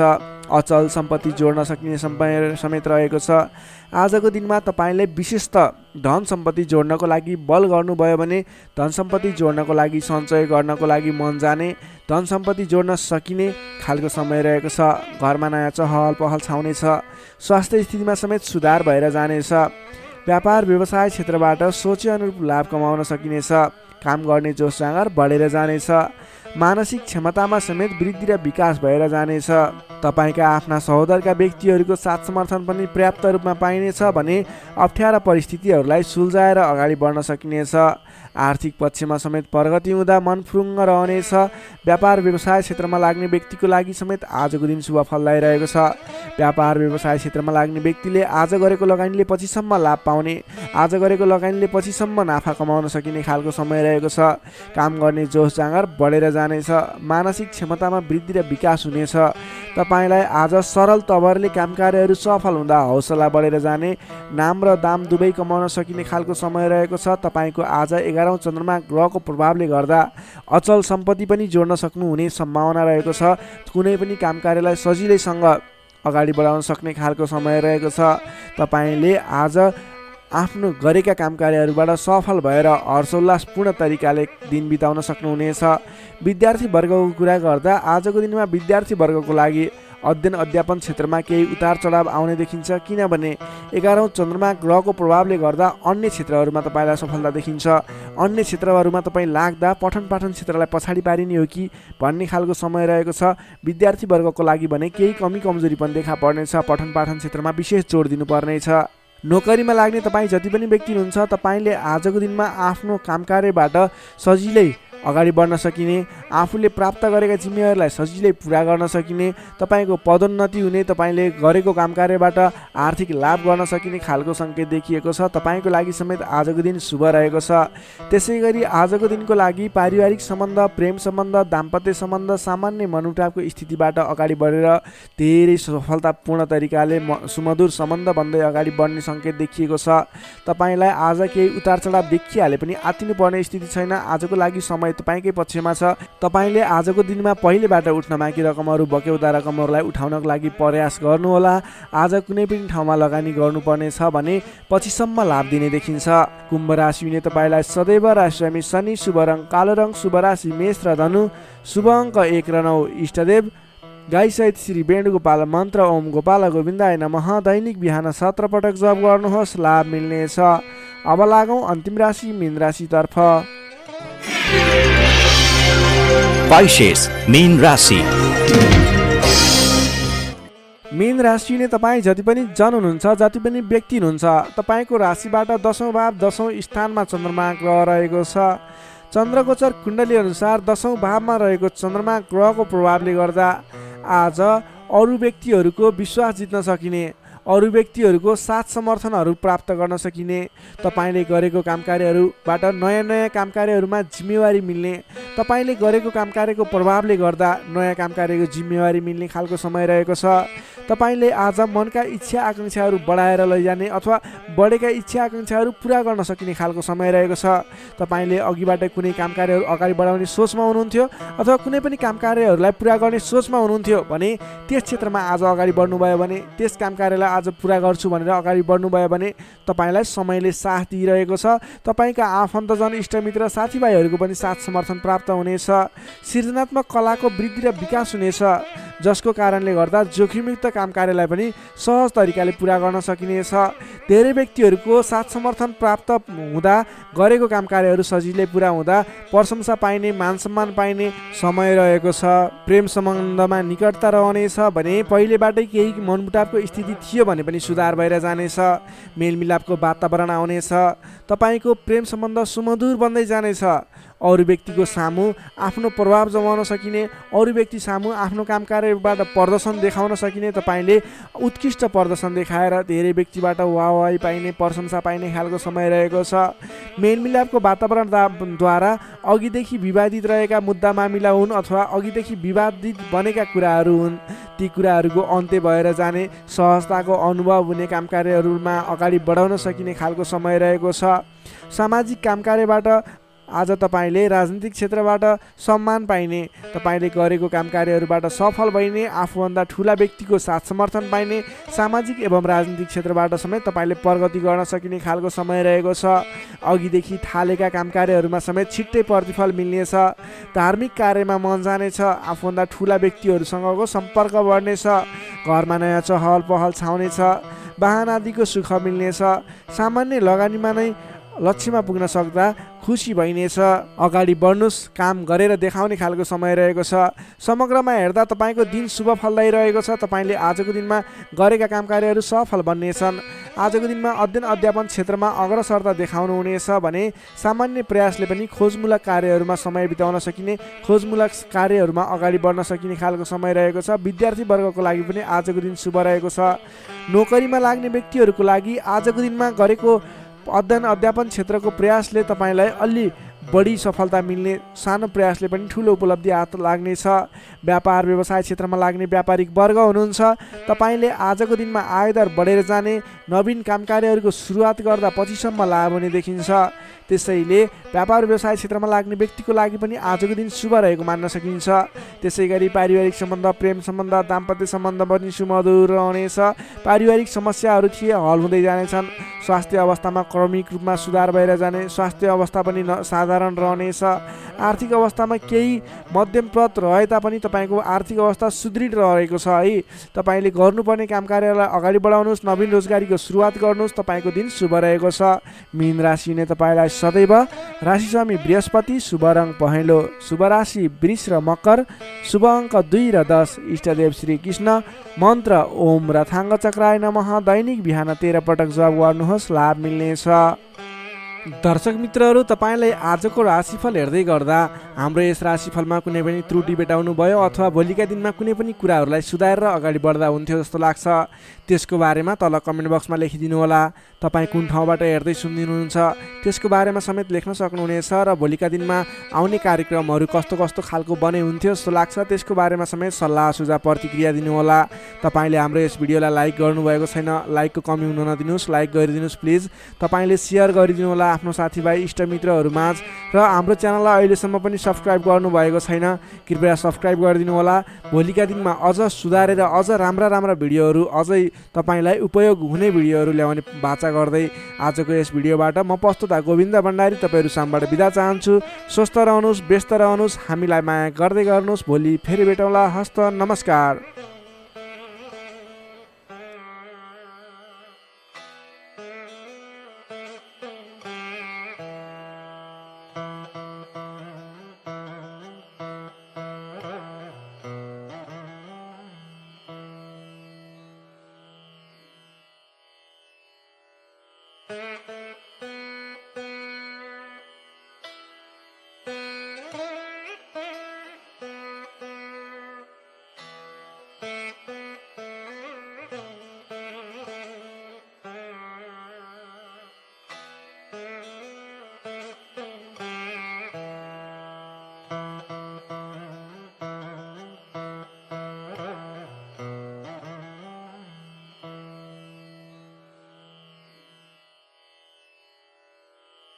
अचल सम्पत्ति जोड्न सकिने समय समेत रहेको छ। आजको दिनमा तपाईँले विशेषतः धन सम्पत्ति जोड्नको लागि बल गर्नुभयो भने धन सम्पत्ति जोड्नको लागि, सञ्चय गर्नको लागि मन जाने, धन सम्पत्ति जोड्न सकिने खालको समय रहेको छ। घरमा नयाँ चहल पहल छाउनेछ। स्वास्थ्य स्थितिमा समेत सुधार भएर जानेछ। व्यापार व्यवसाय क्षेत्रबाट सोचे अनुरूप लाभ कमाउन सकिनेछ। काम गर्ने जोस जाँगर बढेर जानेछ। मानसिक क्षमतामा समेत वृद्धि र विकास भएर जानेछ। तपाईँका आफ्ना सहोदरका व्यक्तिहरूको साथ समर्थन पनि पर्याप्त रूपमा पाइनेछ भने अप्ठ्यारा परिस्थितिहरूलाई सुल्झाएर अगाडि बढ्न सकिनेछ। आर्थिक पक्षमा समेत प्रगति हुँदा मन फुरुङ्ग रहनेछ। व्यापार व्यवसाय क्षेत्रमा लाग्ने व्यक्तिको लागि समेत आजको दिन शुभ फलदायी रहेको छ। व्यापार व्यवसाय क्षेत्रमा लाग्ने व्यक्तिले आज गरेको लगानीले पछिसम्म लाभ पाउने, आज गरेको लगानीले पछिसम्म नाफा कमाउन सकिने खालको समय रहेको छ। काम गर्ने जोस जाँगर बढेर जानेछ। मानसिक क्षमतामा वृद्धि र विकास हुनेछ। तपाईँलाई आज सरल तवरले काम कार्यहरू सफल हुँदा हौसला बढेर जाने, नाम र दाम दुवै कमाउन सकिने खालको समय रहेको छ। तपाईँको आज 11औं चन्द्रमा ग्रहको प्रभावले गर्दा अचल सम्पत्ति पनि जोड्न सक्नुहुने सम्भावना रहेको छ। कुनै पनि काम कार्यलाई सजिलैसँग अगाडि बढाउन सक्ने खालको समय रहेको छ। तपाईँले आज आफ्नो गरेका काम कार्यहरूबाट सफल भएर हर्षोल्लासपूर्ण तरिकाले दिन बिताउन सक्नुहुनेछ। विद्यार्थी वर्गको कुरा गर्दा आजको दिनमा विद्यार्थी वर्गको लागि अध्ययन अध्यापन क्षेत्रमा केही उतार चढाव आउने देखिन्छ। किनभने 11औं चन्द्रमा ग्रहको प्रभावले गर्दा अन्य क्षेत्रहरूमा तपाईँलाई सफलता देखिन्छ। अन्य क्षेत्रहरूमा तपाईँ लाग्दा पठन पाठन क्षेत्रलाई पछाडि पारिने हो कि भन्ने खालको समय रहेको छ। विद्यार्थी वर्गको लागि भने केही कमी कमजोरी पनि देखा पर्नेछ। पठन पाठन क्षेत्रमा विशेष जोड दिनुपर्नेछ। नोकरीमा लाग्ने तपाईँ जति पनि व्यक्ति हुनुहुन्छ तपाईँले आजको दिनमा आफ्नो काम कार्यबाट सजिलै अगाडि बढ्न सकिने, आफूले प्राप्त गरेका जिम्मेवारीलाई सजिलै पुरा गर्न सकिने, तपाईँको पदोन्नति हुने, तपाईँले गरेको काम कार्यबाट आर्थिक लाभ गर्न सकिने खालको सङ्केत देखिएको छ। तपाईँको लागि समेत आजको दिन शुभ रहेको छ। त्यसै गरी आजको दिनको लागि पारिवारिक सम्बन्ध, प्रेम सम्बन्ध, दाम्पत्य सम्बन्ध सामान्य मनमुटावको स्थितिबाट अगाडि बढेर धेरै सफलतापूर्ण तरिकाले सुमधुर सम्बन्ध बन्दै अगाडि बढ्ने सङ्केत देखिएको छ। तपाईँलाई आज केही उतार चढाव देखिहाले पनि आत्तिनुपर्ने स्थिति छैन। आजको लागि समय तपाईँकै पक्षमा छ। तपाईँले आजको दिनमा पहिलेबाट उठ्न बाँकी रकमहरू, बक्यौदा रकमहरूलाई उठाउनको लागि प्रयास गर्नुहोला। आज कुनै पनि ठाउँमा लगानी गर्नुपर्ने छ भने पछिसम्म लाभ दिने देखिन्छ। कुम्भ राशि हुने तपाईँलाई सदैव राशिस्वामी शनि, शुभ रङ कालो रङ, शुभ राशि मेष र धनु, शुभ अङ्क 1 र 9, इष्टदेव गाईसहित श्री वेणुगोपाल मन्त्र ओम गोपाल गोविन्दाय नमः दैनिक बिहान 17 पटक जप गर्नुहोस्, लाभ मिल्नेछ। अब लागौँ अन्तिम राशि मीन राशितर्फ। Pisces, मीन राशि। मीन राशि ने तपाईँ जति पनि जन हुनुहुन्छ, जति पनि व्यक्ति हुनुहुन्छ, तपाईँको राशिबाट 10औं भाव 10औं स्थानमा चन्द्रमा ग्रह रहेको छ। चन्द्रगोचर कुण्डली अनुसार 10औं भावमा रहेको चन्द्रमा ग्रहको प्रभावले गर्दा आज अरू व्यक्तिहरूको विश्वास जित्न सकिने, अरू व्यक्तिहरूको साथ समर्थनहरू प्राप्त गर्न सकिने, तपाईँले गरेको काम कार्यहरूबाट नयाँ नयाँ काम कार्यहरूमा जिम्मेवारी मिल्ने, तपाईँले गरेको काम कार्यको प्रभावले गर्दा नयाँ काम कार्यको जिम्मेवारी मिल्ने खालको समय रहेको छ। तपाईँले आज मनका इच्छा आकाङ्क्षाहरू बढाएर लैजाने अथवा बढेका इच्छा आकाङ्क्षाहरू पुरा गर्न सकिने खालको समय रहेको छ। तपाईँले अघिबाट कुनै काम कार्यहरू अगाडि बढाउने सोचमा हुनुहुन्थ्यो अथवा कुनै पनि काम कार्यहरूलाई पुरा गर्ने सोचमा हुनुहुन्थ्यो भने त्यस क्षेत्रमा आज अगाडि बढ्नुभयो भने, त्यस काम कार्यलाई आज पुरा गर्छु भनेर अगाडि बढ्नुभयो भने तपाईँलाई समयले साथ दिइरहेको छ। तपाईँका आफन्तजन, इष्टमित्र, साथीभाइहरूको पनि साथ समर्थन प्राप्त हुनेछ। सृजनात्मक कलाको वृद्धि र विकास हुनेछ, जसको कारणले गर्दा जोखिमयुक्त काम कार्यलाई पनि सहज तरिकाले पुरा गर्न सकिनेछ। धेरै व्यक्तिहरूको साथ समर्थन प्राप्त हुँदा गरेको काम कार्यहरू सजिलै पुरा हुँदा प्रशंसा पाइने, मान सम्मान पाइने समय रहेको छ। प्रेम सम्बन्धमा निकटता रहनेछ भने पहिलेबाटै केही मनमुटावको स्थिति थियो भने पनि सुधार भएर जानेछ। मेलमिलापको वातावरण आउनेछ। तपाईँको प्रेम सम्बन्ध सुमधुर बन्दै जानेछ। अरू व्यक्तिको सामु आफ्नो प्रभाव जमाउन सकिने, अरू व्यक्ति सामु आफ्नो काम कार्यबाट प्रदर्शन देखाउन सकिने, तपाईँले उत्कृष्ट प्रदर्शन देखाएर धेरै व्यक्तिबाट वाहवाही पाइने, प्रशंसा पाइने खालको समय रहेको छ। मेलमिलापको वातावरणद्वारा अघिदेखि विवादित रहेका मुद्दा मामिला हुन् अथवा अघिदेखि विवादित बनेका कुराहरू हुन्, ती कुराहरूको अन्त्य भएर जाने, सहजताको अनुभव हुने, काम कार्यहरूमा अगाडि बढाउन सकिने खालको समय रहेको छ। सामाजिक काम कार्यबाट आज तपाईँले राजनीतिक क्षेत्रबाट सम्मान पाइने, तपाईँले गरेको काम कार्यहरूबाट सफल भइने, आफूभन्दा ठुला व्यक्तिको साथ समर्थन पाइने, सामाजिक एवं राजनीतिक क्षेत्रबाट समेत तपाईँले प्रगति गर्न सकिने खालको समय रहेको छ। अघिदेखि थालेका काम कार्यहरूमा समेत छिट्टै प्रतिफल मिल्नेछ। धार्मिक कार्यमा मन जानेछ। आफूभन्दा ठुला व्यक्तिहरूसँगको सम्पर्क बढ्नेछ। घरमा नयाँ चहल पहल छाउनेछ। वाहन आदिको सुख मिल्नेछ। सामान्य लगानीमा नै लक्ष्यमा पुग्न सक्दा खुसी भइनेछ। अगाडि बढ्नुहोस्, काम गरेर देखाउने खालको समय रहेको छ। समग्रमा हेर्दा तपाईँको दिन शुभ फलदायी रहेको छ। तपाईँले आजको दिनमा गरेका काम कार्यहरू सफल बन्नेछन्। आजको दिनमा अध्ययन अध्यापन क्षेत्रमा अग्रसरता देखाउनु हुनेछ भने सामान्य प्रयासले पनि खोजमूलक कार्यहरूमा समय बिताउन सकिने, खोजमूलक कार्यहरूमा अगाडि बढ्न सकिने खालको समय रहेको छ। विद्यार्थी वर्गको लागि पनि आजको दिन शुभ रहेको छ। नोकरीमा लाग्ने व्यक्तिहरूको लागि आजको दिनमा गरेको अध्ययन अध्यापन क्षेत्रको प्रयासले तपाईँलाई अलि बढी सफलता मिल्ने, सानो प्रयासले पनि ठुलो उपलब्धि हात लाग्नेछ। व्यापार व्यवसाय क्षेत्रमा लाग्ने व्यापारिक वर्ग हुनुहुन्छ, तपाईँले आजको दिनमा आयदर बढेर जाने, नवीन काम कार्यहरूको सुरुवात गर्दा पछिसम्म लाभ हुने देखिन्छ। त्यसैले व्यापार व्यवसाय क्षेत्रमा लाग्ने व्यक्तिको लागि पनि आजको दिन शुभ रहेको मान्न सकिन्छ। त्यसै गरी पारिवारिक सम्बन्ध, प्रेम सम्बन्ध, दाम्पत्य सम्बन्ध पनि सुमधुर रहनेछ। पारिवारिक समस्याहरू थिए हल हुँदै जानेछन्। स्वास्थ्य अवस्थामा क्रमिक रूपमा सुधार भएर जाने, स्वास्थ्य अवस्था पनि साधारण रहनेछ। आर्थिक अवस्थामा केही मध्यमप्रद रहे तापनि तपाईँको आर्थिक अवस्था सुदृढ रहेको छ है। तपाईँले गर्नुपर्ने काम कार्यलाई अगाडि बढाउनुहोस्, नवीन रोजगारीको सुरुवात गर्नुहोस्। तपाईँको दिन शुभ रहेको छ। मीन राशि नै तपाईँलाई सदैव राशि स्वामी बृहस्पति, शुभ रङ पहेँलो, शुभ राशि वृष र मकर, शुभ अङ्क 2 र 10, इष्टदेव श्री कृष्ण, मन्त्र ओम रथाङ्ग चक्राय नमः। दैनिक बिहान 13 पटक जप गर्नुहोस्, लाभ मिल्नेछ। दर्शक मित्रहरू, तपाईँलाई आजको राशिफल हेर्दै गर्दा हाम्रो यस राशिफलमा कुनै पनि त्रुटि भेटाउनु भयो अथवा भोलिका दिनमा कुनै पनि कुराहरूलाई सुधारेर अगाडि बढ्दा हुन्थ्यो जस्तो लाग्छ, त्यसको बारेमा तल कमेन्ट बक्समा लेखिदिनु होला। तपाईँ कुन ठाउँबाट हेर्दै सुनिदिनुहुन्छ त्यसको बारेमा समेत लेख्न सक्नुहुनेछ र भोलिका दिनमा आउने कार्यक्रमहरू कस्तो कस्तो खालको बने हुन्थ्यो जस्तो लाग्छ त्यसको बारेमा समेत सल्लाह सुझाव प्रतिक्रिया दिनुहोला। तपाईँले हाम्रो यस भिडियोलाई लाइक गर्नुभएको छैन, लाइकको कमी हुन नदिनुहोस्, लाइक गरिदिनुहोस् प्लिज। तपाईँले सेयर गरिदिनु होला आफ्नो साथीभाइ इष्टमित्रहरूमाझ, र हाम्रो च्यानललाई अहिलेसम्म पनि सब्सक्राइब गर्नुभएको छैन, कृपया सब्सक्राइब गरिदिनु होला। भोलिका दिनमा अझ सुधारेर अझ राम्रा भिडियोहरू, अझै तपाईँलाई उपयोग हुने भिडियोहरू ल्याउने बाचा गर्दै आजको यस भिडियोबाट म प्रस्तुता गोविन्द भण्डारी तपाईँहरू सामबाट बिदा चाहन्छु। स्वस्थ रहनुहोस्, व्यस्त रहनुहोस्, हामीलाई माया गर्दै गर्नुहोस्। भोलि फेरि भेटौँला। हस्त नमस्कार।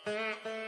Thank you.